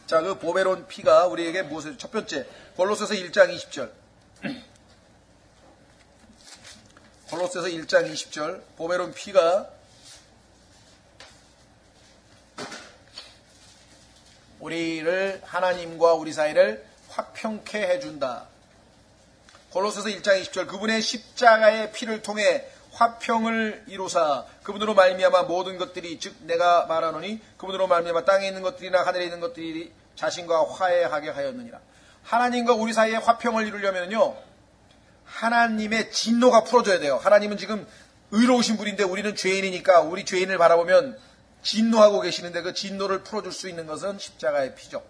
자, 그 보배로운 피가 우리에게 무엇을, 첫 번째, 골로새서 1장 20절. 골로새서 1장 20절 보배로운 피가 우리를 하나님과 우리 사이를 화평케 해준다. 골로새서 1장 20절 그분의 십자가의 피를 통해 화평을 이루사 그분으로 말미암아 모든 것들이 즉 내가 말하노니 그분으로 말미암아 땅에 있는 것들이나 하늘에 있는 것들이 자신과 화해하게 하였느니라. 하나님과 우리 사이에 화평을 이루려면요 하나님의 진노가 풀어져야 돼요. 하나님은 지금 의로우신 분인데 우리는 죄인이니까 우리 죄인을 바라보면 진노하고 계시는데 그 진노를 풀어줄 수 있는 것은 십자가의 피죠.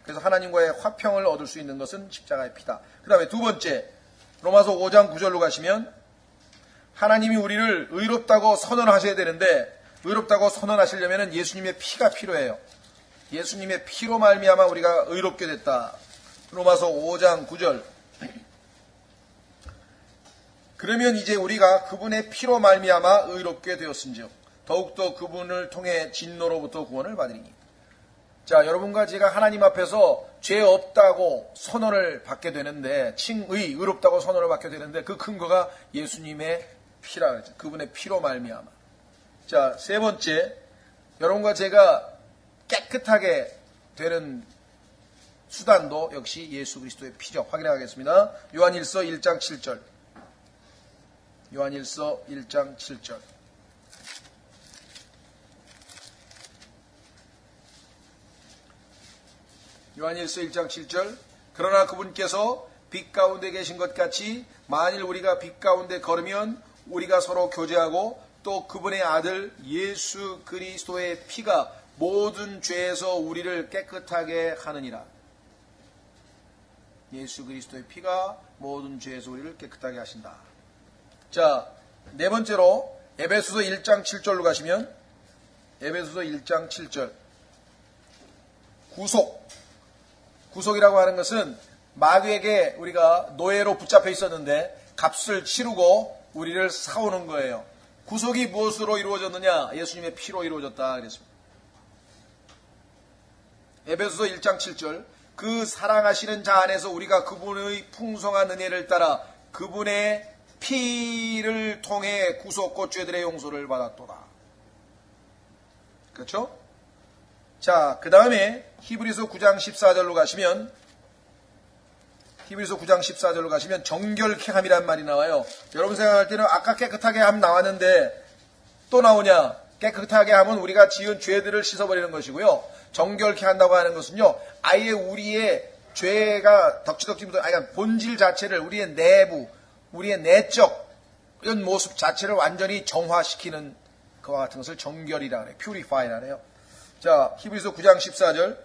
그래서 하나님과의 화평을 얻을 수 있는 것은 십자가의 피다. 그 다음에 두 번째 로마서 5장 9절로 가시면 하나님이 우리를 의롭다고 선언하셔야 되는데 의롭다고 선언하시려면 예수님의 피가 필요해요. 예수님의 피로 말미암아 우리가 의롭게 됐다. 로마서 5장 9절 그러면 이제 우리가 그분의 피로 말미암아 의롭게 되었은즉 더욱더 그분을 통해 진노로부터 구원을 받으리니. 자, 여러분과 제가 하나님 앞에서 죄 없다고 선언을 받게 되는데 의롭다고 선언을 받게 되는데 그 근거가 예수님의 피라 그랬죠. 그분의 피로 말미암아. 자, 세 번째 여러분과 제가 깨끗하게 되는 수단도 역시 예수 그리스도의 피죠. 확인해 가겠습니다. 요한일서 1장 7절 요한일서 1장 7절 요한일서 1장 7절 그러나 그분께서 빛 가운데 계신 것 같이 만일 우리가 빛 가운데 걸으면 우리가 서로 교제하고 또 그분의 아들 예수 그리스도의 피가 모든 죄에서 우리를 깨끗하게 하느니라. 예수 그리스도의 피가 모든 죄에서 우리를 깨끗하게 하신다. 자, 네 번째로 에베소서 1장 7절로 가시면 에베소서 1장 7절 구속이라고 하는 것은 마귀에게 우리가 노예로 붙잡혀 있었는데 값을 치르고 우리를 사오는 거예요. 구속이 무엇으로 이루어졌느냐? 예수님의 피로 이루어졌다 그랬습니다. 에베소서 1장 7절 그 사랑하시는 자 안에서 우리가 그분의 풍성한 은혜를 따라 그분의 피를 통해 구속고 죄들의 용서를 받았도다. 그렇죠? 자, 그 다음에 히브리서 9장 14절로 가시면 정결케 함이란 말이 나와요. 여러분 생각할 때는 아까 깨끗하게 함 나왔는데 또 나오냐? 깨끗하게 함은 우리가 지은 죄들을 씻어버리는 것이고요. 정결케 한다고 하는 것은요. 아예 우리의 죄가 덕지덕지 묻어 아니 본질 자체를 우리의 내부 우리의 내적 이런 모습 자체를 완전히 정화시키는 그와 같은 것을 정결이라 그래요. purify라 그래요. 자, 히브리서 9장 14절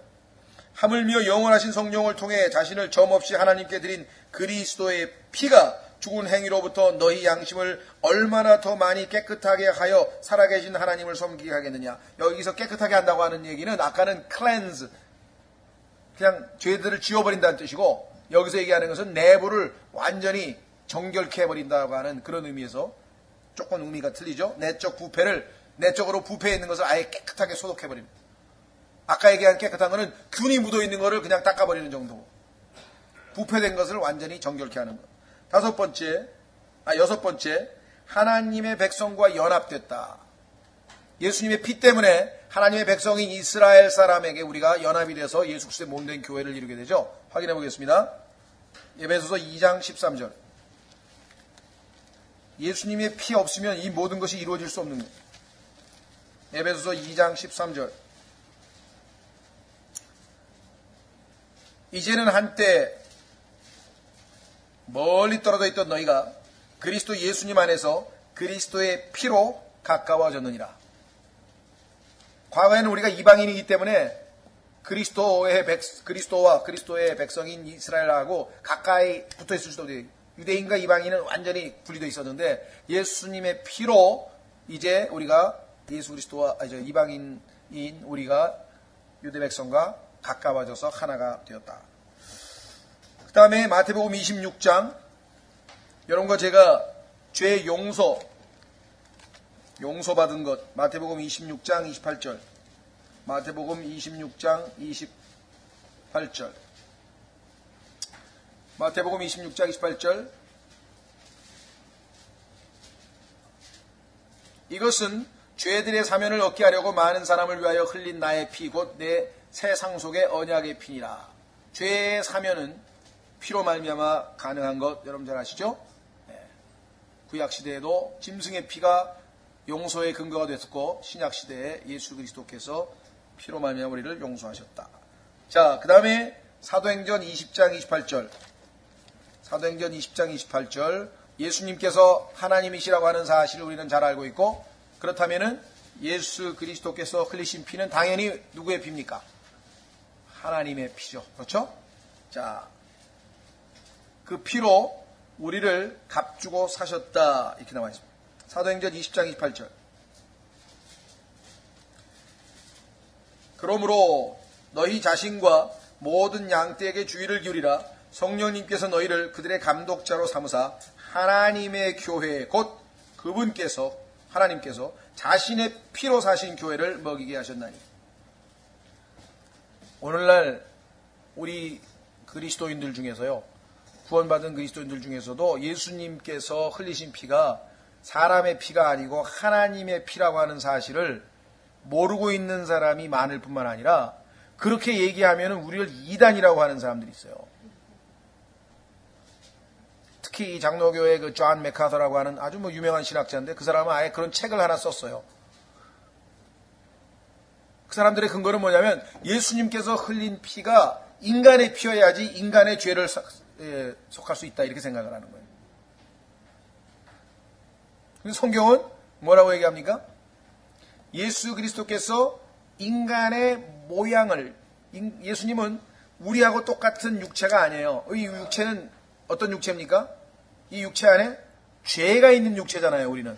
하물며 영원하신 성령을 통해 자신을 점없이 하나님께 드린 그리스도의 피가 죽은 행위로부터 너희 양심을 얼마나 더 많이 깨끗하게 하여 살아계신 하나님을 섬기게 하겠느냐. 여기서 깨끗하게 한다고 하는 얘기는 아까는 cleanse 그냥 죄들을 지워버린다는 뜻이고 여기서 얘기하는 것은 내부를 완전히 정결케 해버린다고 하는 그런 의미에서 조금 의미가 틀리죠. 내적으로 부패해 있는 것을 아예 깨끗하게 소독해버립니다. 아까 얘기한 깨끗한 것은 균이 묻어있는 것을 그냥 닦아버리는 정도고 부패된 것을 완전히 정결케 하는 것. 여섯 번째 하나님의 백성과 연합됐다. 예수님의 피 때문에 하나님의 백성인 이스라엘 사람에게 우리가 연합이 돼서 예수 그리스도의 몸된 교회를 이루게 되죠. 확인해 보겠습니다. 에베소서 2장 13절 예수님의 피 없으면 이 모든 것이 이루어질 수 없는 거예요. 에베소서 2장 13절 이제는 한때 멀리 떨어져 있던 너희가 그리스도 예수님 안에서 그리스도의 피로 가까워졌느니라. 과거에는 우리가 이방인이기 때문에 그리스도와 그리스도의 백성인 이스라엘하고 가까이 붙어 있을 수도 없어요. 유대인과 이방인은 완전히 분리되어 있었는데 예수님의 피로 이제 우리가 예수 그리스도와 이방인인 우리가 유대 백성과 가까워져서 하나가 되었다. 그 다음에 마태복음 26장 여러분과 제가 죄 용서받은 것 마태복음 26장 28절 마태복음 26장 28절 마태복음 26장 28절 이것은 죄들의 사면을 얻게 하려고 많은 사람을 위하여 흘린 나의 피 곧 내 새 상속의 언약의 피니라. 죄의 사면은 피로 말미암아 가능한 것 여러분 잘 아시죠? 구약 시대에도 짐승의 피가 용서의 근거가 됐었고 신약 시대에 예수 그리스도께서 피로 말미암아 우리를 용서하셨다. 자, 그 다음에 사도행전 20장 28절. 사도행전 20장 28절. 예수님께서 하나님이시라고 하는 사실을 우리는 잘 알고 있고, 그렇다면은 예수 그리스도께서 흘리신 피는 당연히 누구의 피입니까? 하나님의 피죠. 그렇죠? 자, 그 피로 우리를 값주고 사셨다. 이렇게 나와 있습니다. 사도행전 20장 28절. 그러므로 너희 자신과 모든 양떼에게 주의를 기울이라. 성령님께서 너희를 그들의 감독자로 삼으사 하나님의 교회 곧 그분께서 하나님께서 자신의 피로 사신 교회를 먹이게 하셨나니. 오늘날 우리 그리스도인들 중에서요, 구원받은 그리스도인들 중에서도 예수님께서 흘리신 피가 사람의 피가 아니고 하나님의 피라고 하는 사실을 모르고 있는 사람이 많을 뿐만 아니라 그렇게 얘기하면 우리를 이단이라고 하는 사람들이 있어요. 특히 이 장로교의 그 존 맥카더라고 하는 아주 유명한 신학자인데 그 사람은 아예 그런 책을 하나 썼어요. 그 사람들의 근거는 뭐냐면 예수님께서 흘린 피가 인간의 피여야지 인간의 죄를 속할 수 있다 이렇게 생각을 하는 거예요. 성경은 뭐라고 얘기합니까? 예수 그리스도께서 인간의 모양을, 예수님은 우리하고 똑같은 육체가 아니에요. 이 육체는 어떤 육체입니까? 이 육체 안에 죄가 있는 육체잖아요. 우리는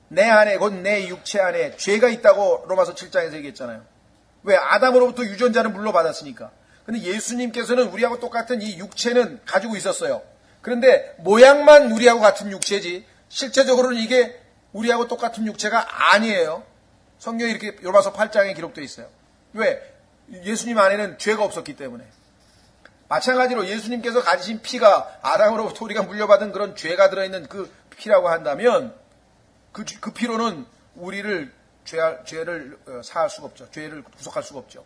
내 안에 곧 내 육체 안에 죄가 있다고 로마서 7장에서 얘기했잖아요. 왜? 아담으로부터 유전자를 물려받았으니까. 근데 예수님께서는 우리하고 똑같은 이 육체는 가지고 있었어요. 그런데 모양만 우리하고 같은 육체지 실제적으로는 이게 우리하고 똑같은 육체가 아니에요. 성경에 이렇게 로마서 8장에 기록되어 있어요. 왜? 예수님 안에는 죄가 없었기 때문에. 마찬가지로 예수님께서 가지신 피가 아담으로부터 우리가 물려받은 그런 죄가 들어있는 그 피라고 한다면 그 피로는 우리를 죄를 사할 수가 없죠. 죄를 구속할 수가 없죠.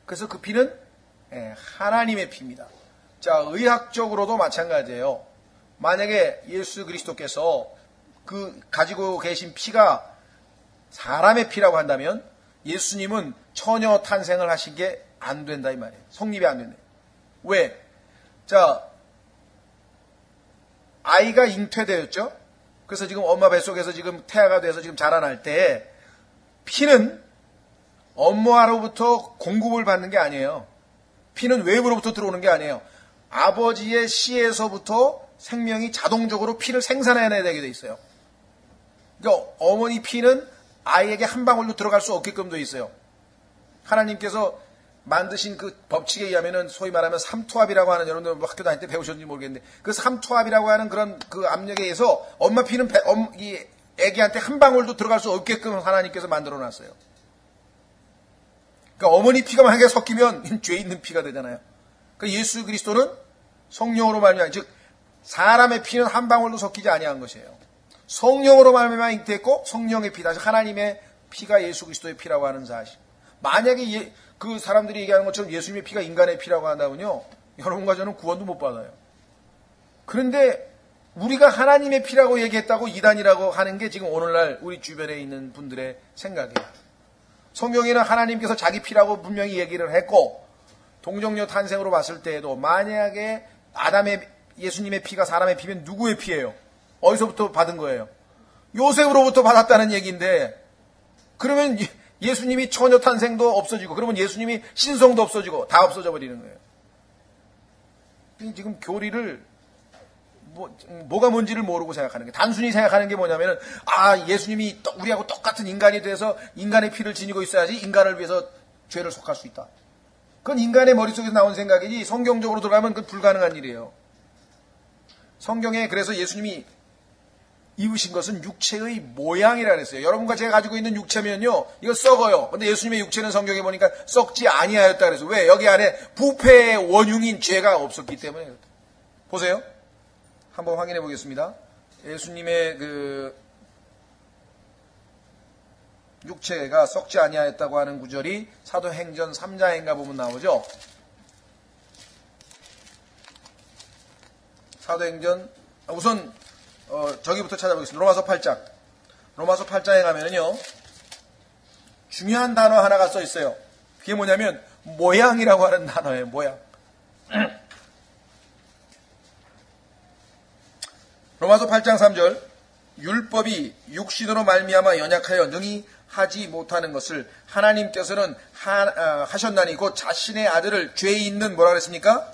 그래서 그 피는 하나님의 피입니다. 자, 의학적으로도 마찬가지예요. 만약에 예수 그리스도께서 그 가지고 계신 피가 사람의 피라고 한다면 예수님은 처녀 탄생을 하신 게 안 된다 이 말이에요. 성립이 안 된다. 왜? 자, 아이가 잉태되었죠. 그래서 지금 엄마 뱃속에서 지금 태아가 돼서 지금 자라날 때 피는 엄마로부터 공급을 받는 게 아니에요. 피는 외부로부터 들어오는 게 아니에요. 아버지의 씨에서부터 생명이 자동적으로 피를 생산해내야 되게 돼 있어요. 그러니까 어머니 피는 아이에게 한 방울도 들어갈 수 없게끔 돼 있어요. 하나님께서 만드신 그 법칙에 의하면은 소위 말하면 삼투압이라고 하는, 여러분들 학교 다닐 때 배우셨는지 모르겠는데 그 삼투압이라고 하는 그런 그 압력에 의해서 엄마 피는 이 애기한테 한 방울도 들어갈 수 없게끔 하나님께서 만들어 놨어요. 그러니까 어머니 피가 만약에 섞이면 죄 있는 피가 되잖아요. 그러니까 예수 그리스도는 성령으로 말미암아, 즉 사람의 피는 한 방울도 섞이지 아니한 것이에요. 성령으로 말미암아 잉태했고 성령의 피, 다시 하나님의 피가 예수 그리스도의 피라고 하는 사실. 만약에 그 사람들이 얘기하는 것처럼 예수님의 피가 인간의 피라고 한다면요, 여러분과 저는 구원도 못 받아요. 그런데 우리가 하나님의 피라고 얘기했다고 이단이라고 하는 게 지금 오늘날 우리 주변에 있는 분들의 생각이에요. 성경에는 하나님께서 자기 피라고 분명히 얘기를 했고, 동정녀 탄생으로 봤을 때에도 만약에 예수님의 피가 사람의 피면 누구의 피예요? 어디서부터 받은 거예요? 요셉으로부터 받았다는 얘기인데, 그러면 예수님이 처녀 탄생도 없어지고, 그러면 예수님이 신성도 없어지고 다 없어져 버리는 거예요. 지금 교리를 뭐가 뭔지를 모르고 생각하는 게, 단순히 생각하는 게 뭐냐면은, 예수님이 우리하고 똑같은 인간이 돼서 인간의 피를 지니고 있어야지 인간을 위해서 죄를 속할 수 있다. 그건 인간의 머릿속에서 나온 생각이지 성경적으로 들어가면 그건 불가능한 일이에요. 성경에 그래서 예수님이 입으신 것은 육체의 모양이라 그랬어요. 여러분과 제가 가지고 있는 육체면요, 이거 썩어요. 근데 예수님의 육체는 성경에 보니까 썩지 아니하였다 그래서. 왜? 여기 안에 부패의 원흉인 죄가 없었기 때문에 그렇다. 보세요. 한번 확인해 보겠습니다. 예수님의 그 육체가 썩지 아니하였다고 하는 구절이 사도행전 3장인가 보면 나오죠. 사도행전 우선 저기부터 찾아보겠습니다. 로마서 8장. 로마서 8장에 가면은요, 중요한 단어 하나가 써 있어요. 그게 뭐냐면 모양이라고 하는 단어예요. 모양. 로마서 8장 3절, 율법이 육신으로 말미암아 연약하여 능히 하지 못하는 것을 하나님께서는 하셨나니 곧 자신의 아들을 죄 있는 뭐라 그랬습니까?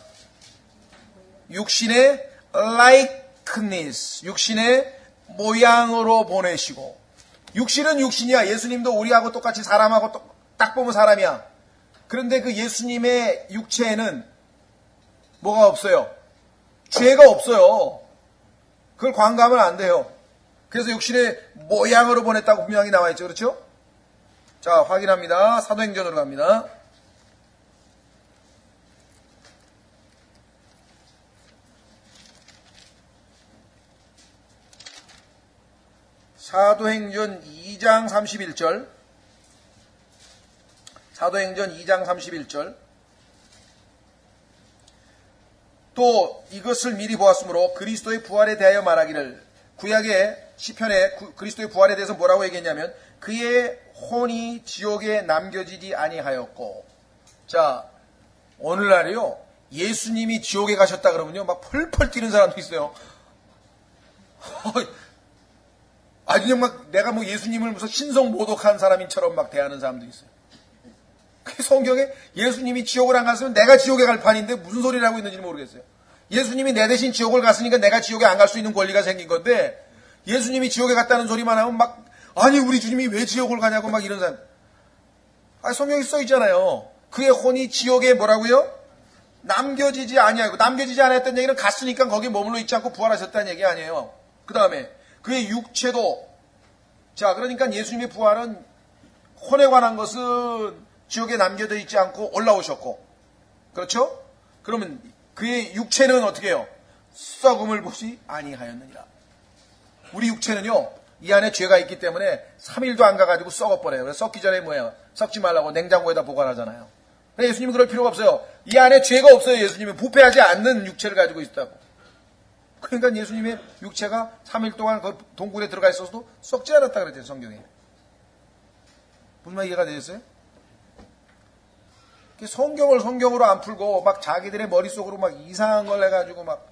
육신의 likeness, 육신의 모양으로 보내시고. 육신은 육신이야. 예수님도 우리하고 똑같이 사람하고 딱 보면 사람이야. 그런데 그 예수님의 육체에는 뭐가 없어요? 죄가 없어요. 그걸 관가하면 안 돼요. 그래서 육신의 모양으로 보냈다고 분명히 나와 있죠. 그렇죠? 자, 확인합니다. 사도행전으로 갑니다. 사도행전 2장 31절. 사도행전 2장 31절. 또 이것을 미리 보았으므로 그리스도의 부활에 대하여 말하기를, 구약의 시편에 그리스도의 부활에 대해서 뭐라고 얘기했냐면 그의 혼이 지옥에 남겨지지 아니하였고. 자, 오늘날이요, 예수님이 지옥에 가셨다 그러면요 막 펄펄 뛰는 사람도 있어요. 아주 그냥 막 내가 뭐 예수님을 무슨 신성 모독한 사람인처럼 막 대하는 사람도 있어요. 그 성경에 예수님이 지옥을 안 갔으면 내가 지옥에 갈 판인데 무슨 소리를 하고 있는지 모르겠어요. 예수님이 내 대신 지옥을 갔으니까 내가 지옥에 안 갈 수 있는 권리가 생긴 건데, 예수님이 지옥에 갔다는 소리만 하면 막, 아니 우리 주님이 왜 지옥을 가냐고 막 이런 사람. 성경에 써 있잖아요. 그의 혼이 지옥에 뭐라고요? 남겨지지 아니하고. 남겨지지 않았다는 얘기는 갔으니까 거기에 머물러 있지 않고 부활하셨다는 얘기 아니에요. 그 다음에 그의 육체도, 자, 그러니까 예수님의 부활은 혼에 관한 것은 지옥에 남겨져 있지 않고 올라오셨고, 그렇죠? 그러면 그의 육체는 어떻게 해요? 썩음을 보지 아니하였느니라. 우리 육체는요, 이 안에 죄가 있기 때문에 3일도 안 가가지고 썩어버려요. 그래서 썩기 전에 뭐예요? 썩지 말라고 냉장고에다 보관하잖아요. 근데 예수님은 그럴 필요가 없어요. 이 안에 죄가 없어요. 예수님은 부패하지 않는 육체를 가지고 있다고. 그러니까 예수님의 육체가 3일 동안 그 동굴에 들어가 있어서도 썩지 않았다 그랬대요, 성경에. 무슨 말 이해가 되셨어요? 성경을 성경으로 안 풀고 막 자기들의 머릿속으로 막 이상한 걸 해가지고 막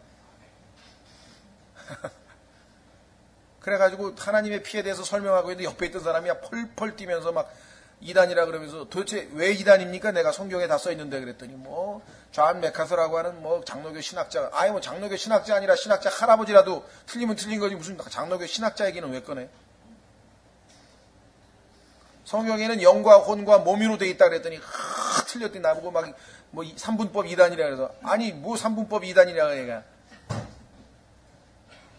그래가지고 하나님의 피에 대해서 설명하고 있는데 옆에 있던 사람이 펄펄 뛰면서 막 이단이라 그러면서, 도대체 왜 이단입니까? 내가 성경에 다 써있는데 그랬더니 뭐 존 맥카서라고 하는 뭐 장로교 신학자, 아예 뭐 장로교 신학자 아니라 신학자 할아버지라도 틀리면 틀린 거지 무슨 장로교 신학자 얘기는 왜 꺼내? 성경에는 영과 혼과 몸이로 돼 있다 그랬더니 틀렸더니 나보고 막 뭐 3분법 2단이라 그래서, 아니 뭐 3분법 2단이라 얘가.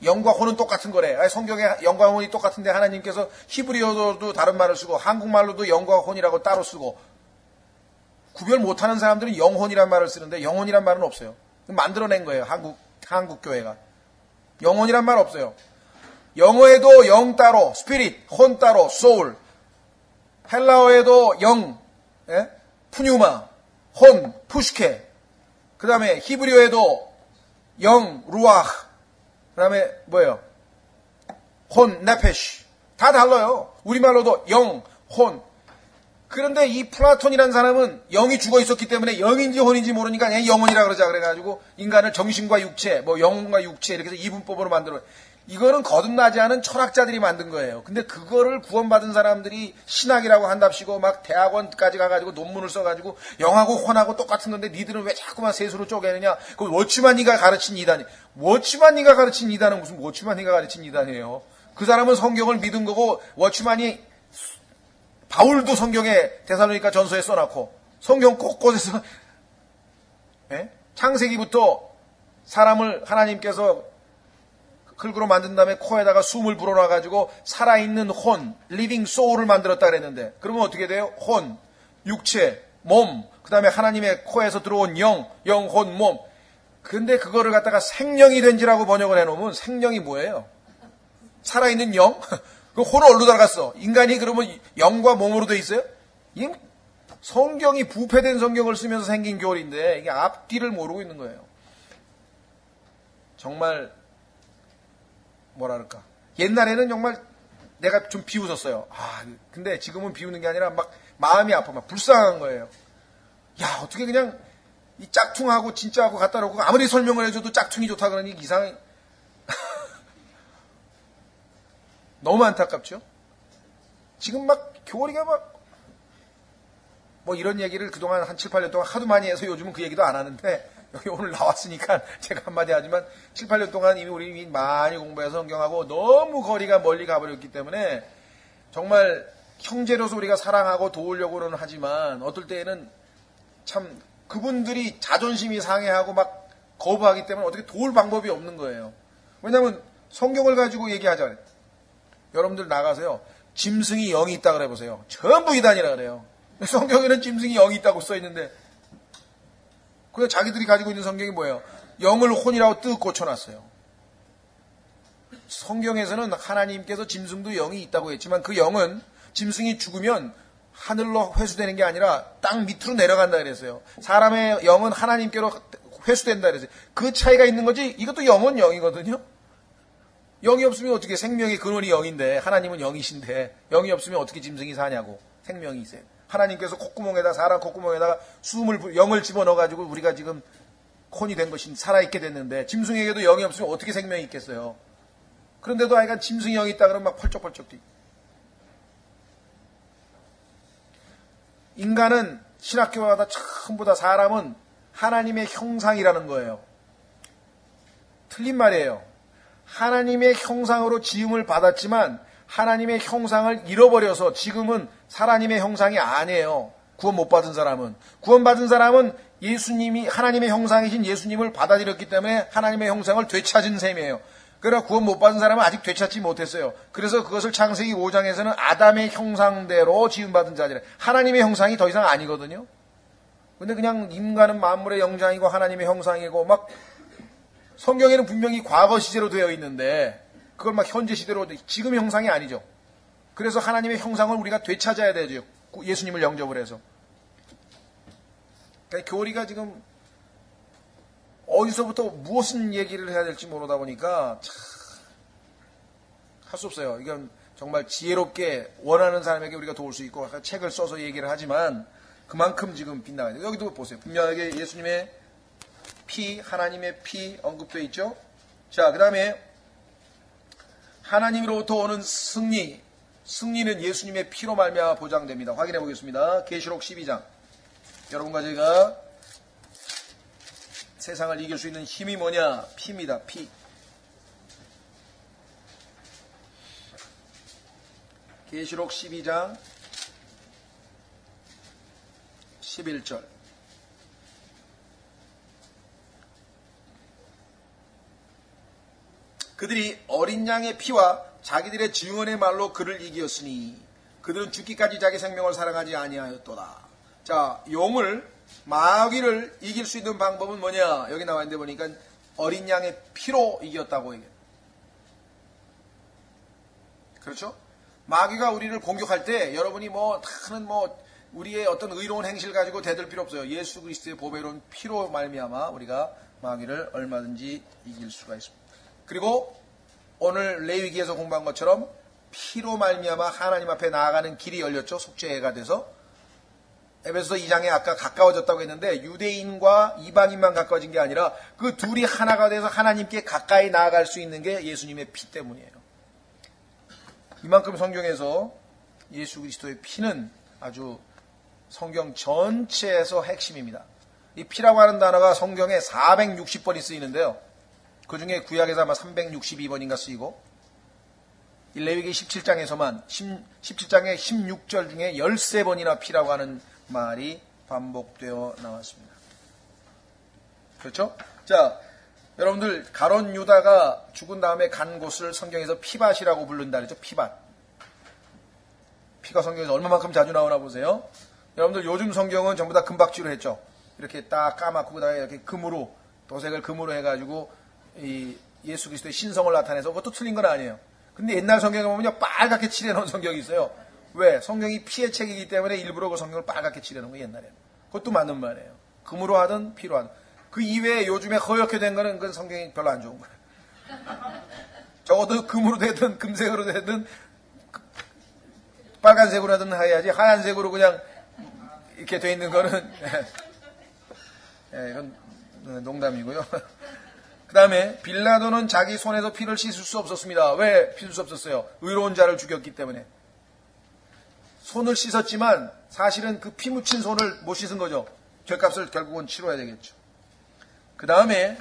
영과 혼은 똑같은 거래. 아니, 성경에 영과 혼이 똑같은데 하나님께서 히브리어도 다른 말을 쓰고 한국말로도 영과 혼이라고 따로 쓰고, 구별 못하는 사람들은 영혼이란 말을 쓰는데 영혼이란 말은 없어요. 만들어낸 거예요. 한국 교회가. 영혼이란 말 없어요. 영어에도 영 따로, 스피릿, 혼 따로, 소울. 헬라어에도 영, 푸뉴마, 혼, 푸시케. 그 다음에 히브리어에도 영, 루아흐. 그 다음에 뭐예요? 혼, 네페시. 다 달라요. 우리말로도 영, 혼. 그런데 이 플라톤이라는 사람은 영이 죽어 있었기 때문에 영인지 혼인지 모르니까 그냥 영혼이라 그러자 그래가지고 인간을 정신과 육체, 뭐 영혼과 육체 이렇게 해서 이분법으로 만들어. 이거는 거듭나지 않은 철학자들이 만든 거예요. 근데 그거를 구원받은 사람들이 신학이라고 한답시고 막 대학원까지 가가지고 논문을 써가지고 영하고 혼하고 똑같은 건데 니들은 왜 자꾸만 셋으로 쪼개느냐. 그 워치만니가 가르친 이단이. 워치만니가 가르친 이단은 무슨 워치만니가 가르친 이단이에요. 그 사람은 성경을 믿은 거고, 워치만이 바울도 성경에 데살로니가 전서에 써놨고 성경 곳곳에서 창세기부터 사람을 하나님께서 흙으로 만든 다음에 코에다가 숨을 불어넣어가지고 살아있는 혼, 리빙 소울을 만들었다 그랬는데, 그러면 어떻게 돼요? 혼, 육체, 몸, 그 다음에 하나님의 코에서 들어온 영, 혼, 몸. 근데 그거를 갖다가 생명이 된지라고 번역을 해놓으면 생명이 뭐예요? 살아있는 영? 그 혼은 어디로 들어갔어? 인간이 그러면 영과 몸으로 돼 있어요? 이 성경이 부패된 성경을 쓰면서 생긴 교리인데 이게 앞뒤를 모르고 있는 거예요. 정말 뭐라 그럴까? 옛날에는 정말 내가 좀 비웃었어요. 근데 지금은 비우는 게 아니라 막 마음이 아파, 막 불쌍한 거예요. 야, 어떻게 그냥 이 짝퉁하고 진짜하고 갖다 놓고 아무리 설명을 해줘도 짝퉁이 좋다 그러니 이상해. 너무 안타깝죠? 지금 막 교리가 막 뭐 이런 얘기를 그동안 한 7, 8년 동안 하도 많이 해서 요즘은 그 얘기도 안 하는데 여기 오늘 나왔으니까 제가 한마디 하지만 7, 8년 동안 이미 우리 많이 공부해서 성경하고 너무 거리가 멀리 가버렸기 때문에 정말 형제로서 우리가 사랑하고 도우려고는 하지만 어떨 때에는 참 그분들이 자존심이 상해하고 막 거부하기 때문에 어떻게 도울 방법이 없는 거예요. 왜냐하면 성경을 가지고 얘기하잖아요. 여러분들 나가서요. 짐승이 영이 있다 그래 보세요. 전부 이단이라 그래요. 성경에는 짐승이 영이 있다고 써있는데 그냥 자기들이 가지고 있는 성경이 뭐예요? 영을 혼이라고 뜩 꽂혀놨어요. 성경에서는 하나님께서 짐승도 영이 있다고 했지만 그 영은 짐승이 죽으면 하늘로 회수되는 게 아니라 땅 밑으로 내려간다 그랬어요. 사람의 영은 하나님께로 회수된다 그랬어요. 그 차이가 있는 거지 이것도 영은 영이거든요. 영이 없으면 어떻게 생명의 근원이 영인데 하나님은 영이신데 영이 없으면 어떻게 짐승이 사냐고. 생명이 있어요. 하나님께서 콧구멍에다 사람 콧구멍에다가 영을 집어넣어가지고 우리가 지금 콘이 된 것이 살아있게 됐는데 짐승에게도 영이 없으면 어떻게 생명이 있겠어요. 그런데도 아이가 짐승이 영이 있다 그러면 막 펄쩍펄쩍 뛰고. 인간은 신학교마다 전부 다 사람은 하나님의 형상이라는 거예요. 틀린 말이에요. 하나님의 형상으로 지음을 받았지만 하나님의 형상을 잃어버려서 지금은 하나님의 형상이 아니에요. 구원 못 받은 사람은. 구원받은 사람은 예수님이 하나님의 형상이신 예수님을 받아들였기 때문에 하나님의 형상을 되찾은 셈이에요. 그러나 구원 못 받은 사람은 아직 되찾지 못했어요. 그래서 그것을 창세기 5장에서는 아담의 형상대로 지음받은 자들이에요. 하나님의 형상이 더 이상 아니거든요. 근데 그냥 인간은 만물의 영장이고 하나님의 형상이고 막 성경에는 분명히 과거 시제로 되어 있는데 그걸 막 현재 시대로 지금 형상이 아니죠. 그래서 하나님의 형상을 우리가 되찾아야 되죠. 예수님을 영접을 해서. 그러니까 교리가 지금 어디서부터 무슨 얘기를 해야 될지 모르다 보니까 할 수 없어요. 이건 정말 지혜롭게 원하는 사람에게 우리가 도울 수 있고 책을 써서 얘기를 하지만 그만큼 지금 빗나가요. 여기도 보세요. 분명하게 예수님의 피, 하나님의 피 언급되어 있죠. 자, 그 다음에 하나님으로부터 오는 승리는 예수님의 피로 말미암아 보장됩니다. 확인해 보겠습니다. 계시록 12장. 여러분과 제가 세상을 이길 수 있는 힘이 뭐냐? 피입니다. 피. 계시록 12장 11절. 그들이 어린 양의 피와 자기들의 증언의 말로 그를 이기었으니 그들은 죽기까지 자기 생명을 사랑하지 아니하였도다. 자, 용을 마귀를 이길 수 있는 방법은 뭐냐? 여기 나와 있는데 보니까 어린 양의 피로 이겼다고 얘기해요. 그렇죠? 마귀가 우리를 공격할 때 여러분이 다는 우리의 어떤 의로운 행실 가지고 대들 필요 없어요. 예수 그리스도의 보배로운 피로 말미암아 우리가 마귀를 얼마든지 이길 수가 있습니다. 그리고 오늘 레위기에서 공부한 것처럼 피로 말미암아 하나님 앞에 나아가는 길이 열렸죠. 속죄가 돼서. 에베소서 2장에 아까 가까워졌다고 했는데 유대인과 이방인만 가까워진 게 아니라 그 둘이 하나가 돼서 하나님께 가까이 나아갈 수 있는 게 예수님의 피 때문이에요. 이만큼 성경에서 예수 그리스도의 피는 아주 성경 전체에서 핵심입니다. 이 피라고 하는 단어가 성경에 460번이 쓰이는데요. 그 중에 구약에서 아마 362번인가 쓰이고 레위기 17장에서만 17장의 16절 중에 13번이나 피라고 하는 말이 반복되어 나왔습니다. 그렇죠? 자, 여러분들 가론 유다가 죽은 다음에 간 곳을 성경에서 피밭이라고 부른다 그랬죠? 피밭. 피가 성경에서 얼마만큼 자주 나오나 보세요. 여러분들 요즘 성경은 전부 다 금박지로 했죠. 이렇게 딱 까맣고 그다음에 이렇게 금으로 도색을 금으로 해가지고 이 예수 그리스도의 신성을 나타내서 그것도 틀린 건 아니에요. 근데 옛날 성경에 보면요, 빨갛게 칠해놓은 성경이 있어요. 왜? 성경이 피의 책이기 때문에 일부러 그 성경을 빨갛게 칠해놓은 거예요, 옛날에. 그것도 맞는 말이에요. 금으로 하든 피로 하든. 그 이외에 요즘에 허옇게 된 거는 그건 성경이 별로 안 좋은 거예요. 적어도 금으로 되든 금색으로 되든 빨간색으로 하든 해야지, 하얀색으로 그냥 이렇게 돼 있는 거는 이건 농담이고요. 그 다음에 빌라도는 자기 손에서 피를 씻을 수 없었습니다. 왜 씻을 수 없었어요? 의로운 자를 죽였기 때문에. 손을 씻었지만 사실은 그 피 묻힌 손을 못 씻은 거죠. 죄값을 결국은 치러야 되겠죠. 그 다음에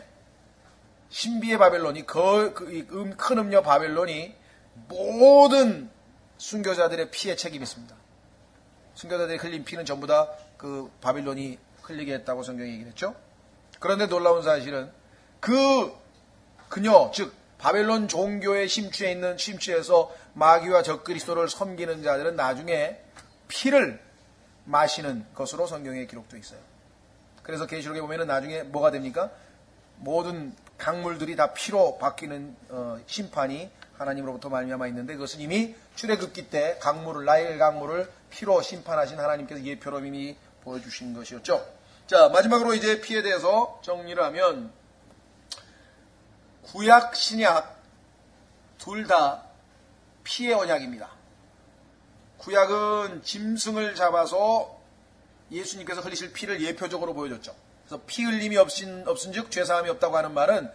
신비의 바벨론이 큰 음녀 바벨론이 모든 순교자들의 피에 책임이 있습니다. 순교자들이 흘린 피는 전부 다 그 바빌론이 흘리게 했다고 성경이 얘기를 했죠. 그런데 놀라운 사실은 그녀, 즉 바벨론 종교에 심취해서 마귀와 적그리스도를 섬기는 자들은 나중에 피를 마시는 것으로 성경에 기록되어 있어요. 그래서 계시록에 보면은 나중에 뭐가 됩니까? 모든 강물들이 다 피로 바뀌는 심판이 하나님으로부터 말미암아 있는데, 그것은 이미 출애굽기 때 나일 강물을 피로 심판하신 하나님께서 예표로 이미 보여주신 것이었죠. 자, 마지막으로 이제 피에 대해서 정리를 하면 구약, 신약 둘 다 피의 언약입니다. 구약은 짐승을 잡아서 예수님께서 흘리실 피를 예표적으로 보여줬죠. 그래서 피 흘림이 없은즉 죄사함이 없다고 하는 말은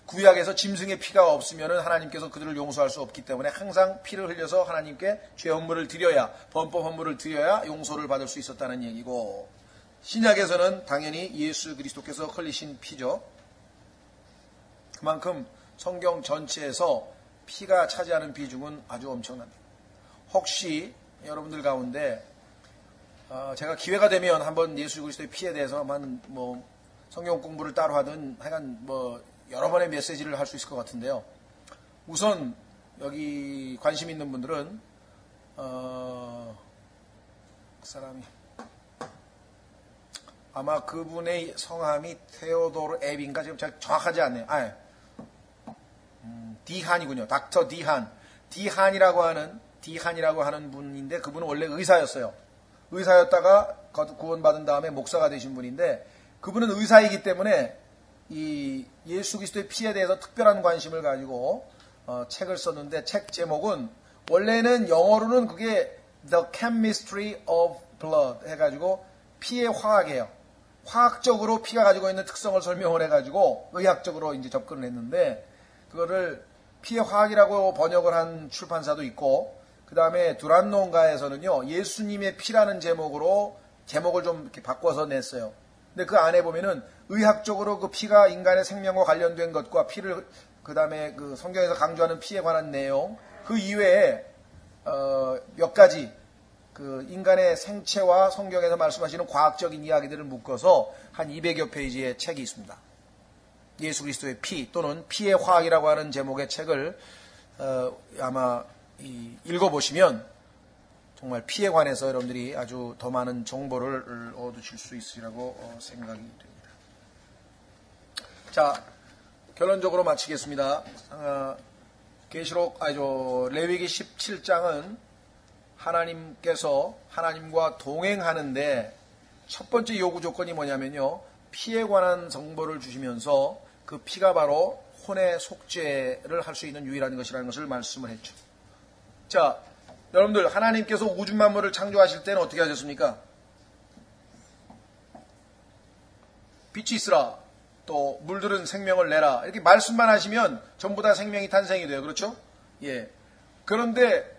구약에서 짐승의 피가 없으면 하나님께서 그들을 용서할 수 없기 때문에 항상 피를 흘려서 하나님께 죄 헌물을 드려야, 범법 헌물을 드려야 용서를 받을 수 있었다는 얘기고, 신약에서는 당연히 예수 그리스도께서 흘리신 피죠. 그만큼 성경 전체에서 피가 차지하는 비중은 아주 엄청납니다. 혹시 여러분들 가운데 제가 기회가 되면 한번 예수 그리스도의 피에 대해서 성경 공부를 따로 하든 하여간 여러 번의 메시지를 할 수 있을 것 같은데요. 우선 여기 관심 있는 분들은 그 사람이 아마 그분의 성함이 테오도르 앱인가, 지금 제가 정확하지 않네요. 디한이군요. 닥터 디한이라고 하는 분인데, 그분은 원래 의사였어요. 의사였다가 구원받은 다음에 목사가 되신 분인데, 그분은 의사이기 때문에 이 예수 그리스도의 피에 대해서 특별한 관심을 가지고 책을 썼는데, 책 제목은 원래는 영어로는 그게 The Chemistry of Blood 해가지고 피의 화학이에요. 화학적으로 피가 가지고 있는 특성을 설명을 해가지고 의학적으로 이제 접근을 했는데, 그거를 피의 화학이라고 번역을 한 출판사도 있고, 그 다음에 두란노인가에서는요, 예수님의 피라는 제목을 좀 이렇게 바꿔서 냈어요. 근데 그 안에 보면은 의학적으로 그 피가 인간의 생명과 관련된 것과 피를, 그 다음에 그 성경에서 강조하는 피에 관한 내용, 그 이외에 몇 가지 그 인간의 생체와 성경에서 말씀하시는 과학적인 이야기들을 묶어서 한 200여 페이지의 책이 있습니다. 예수 그리스도의 피 또는 피의 화학이라고 하는 제목의 책을 아마 읽어보시면 정말 피에 관해서 여러분들이 아주 더 많은 정보를 얻으실 수 있으리라고 생각이 됩니다. 자, 결론적으로 마치겠습니다. 레위기 17장은 하나님께서 하나님과 동행하는데 첫 번째 요구 조건이 뭐냐면요, 피에 관한 정보를 주시면서 그 피가 바로 혼의 속죄를 할 수 있는 유일한 것이라는 것을 말씀을 했죠. 자, 여러분들, 하나님께서 우주 만물을 창조하실 때는 어떻게 하셨습니까? 빛이 있으라, 또 물들은 생명을 내라, 이렇게 말씀만 하시면 전부 다 생명이 탄생이 돼요. 그렇죠? 예. 그런데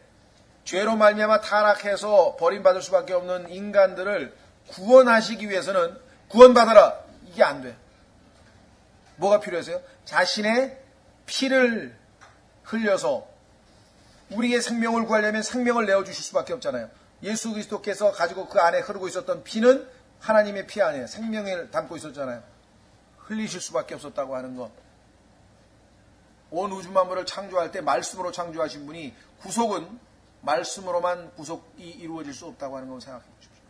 죄로 말미암아 타락해서 버림받을 수밖에 없는 인간들을 구원하시기 위해서는 구원받아라, 이게 안 돼. 뭐가 필요해서요? 자신의 피를 흘려서 우리의 생명을 구하려면 생명을 내어주실 수밖에 없잖아요. 예수 그리스도께서 가지고 그 안에 흐르고 있었던 피는 하나님의 피 안에 생명을 담고 있었잖아요. 흘리실 수밖에 없었다고 하는 것. 온 우주 만물을 창조할 때 말씀으로 창조하신 분이 구속은 말씀으로만 구속이 이루어질 수 없다고 하는 걸 생각해 주십시오.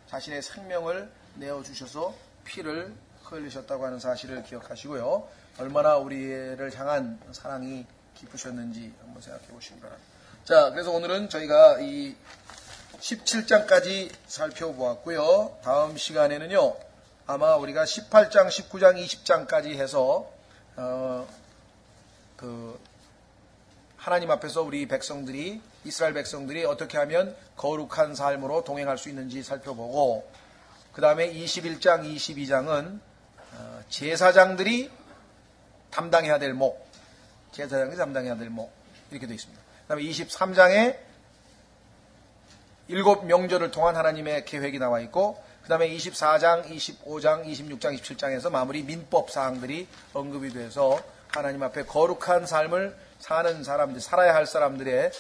자신의 생명을 내어주셔서 피를 흘리셨다고 하는 사실을 기억하시고요. 얼마나 우리를 향한 사랑이 기쁘셨는지 한번 생각해 보시기 바랍니다. 자, 그래서 오늘은 저희가 이 17장까지 살펴보았고요. 다음 시간에는요, 아마 우리가 18장, 19장, 20장까지 해서 하나님 앞에서 우리 백성들이, 이스라엘 백성들이 어떻게 하면 거룩한 삶으로 동행할 수 있는지 살펴보고, 그 다음에 21장, 22장은 제사장들이 담당해야 될 목, 제사장들이 담당해야 될 목, 이렇게 되어 있습니다. 그 다음에 23장에 7명절을 통한 하나님의 계획이 나와 있고, 그 다음에 24장, 25장, 26장, 27장에서 마무리 민법 사항들이 언급이 돼서 하나님 앞에 거룩한 삶을 사는 사람들, 살아야 할 사람들의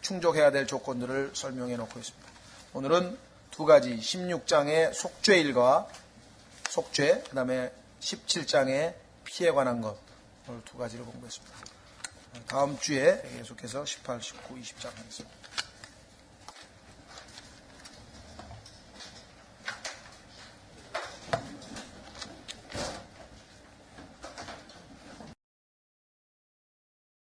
충족해야 될 조건들을 설명해 놓고 있습니다. 오늘은 두 가지, 16장의 속죄일과 속죄, 그 다음에 17장의 피에 관한 것, 오늘 두 가지를 공부했습니다. 다음 주에 계속해서 18, 19, 20장 하겠습니다.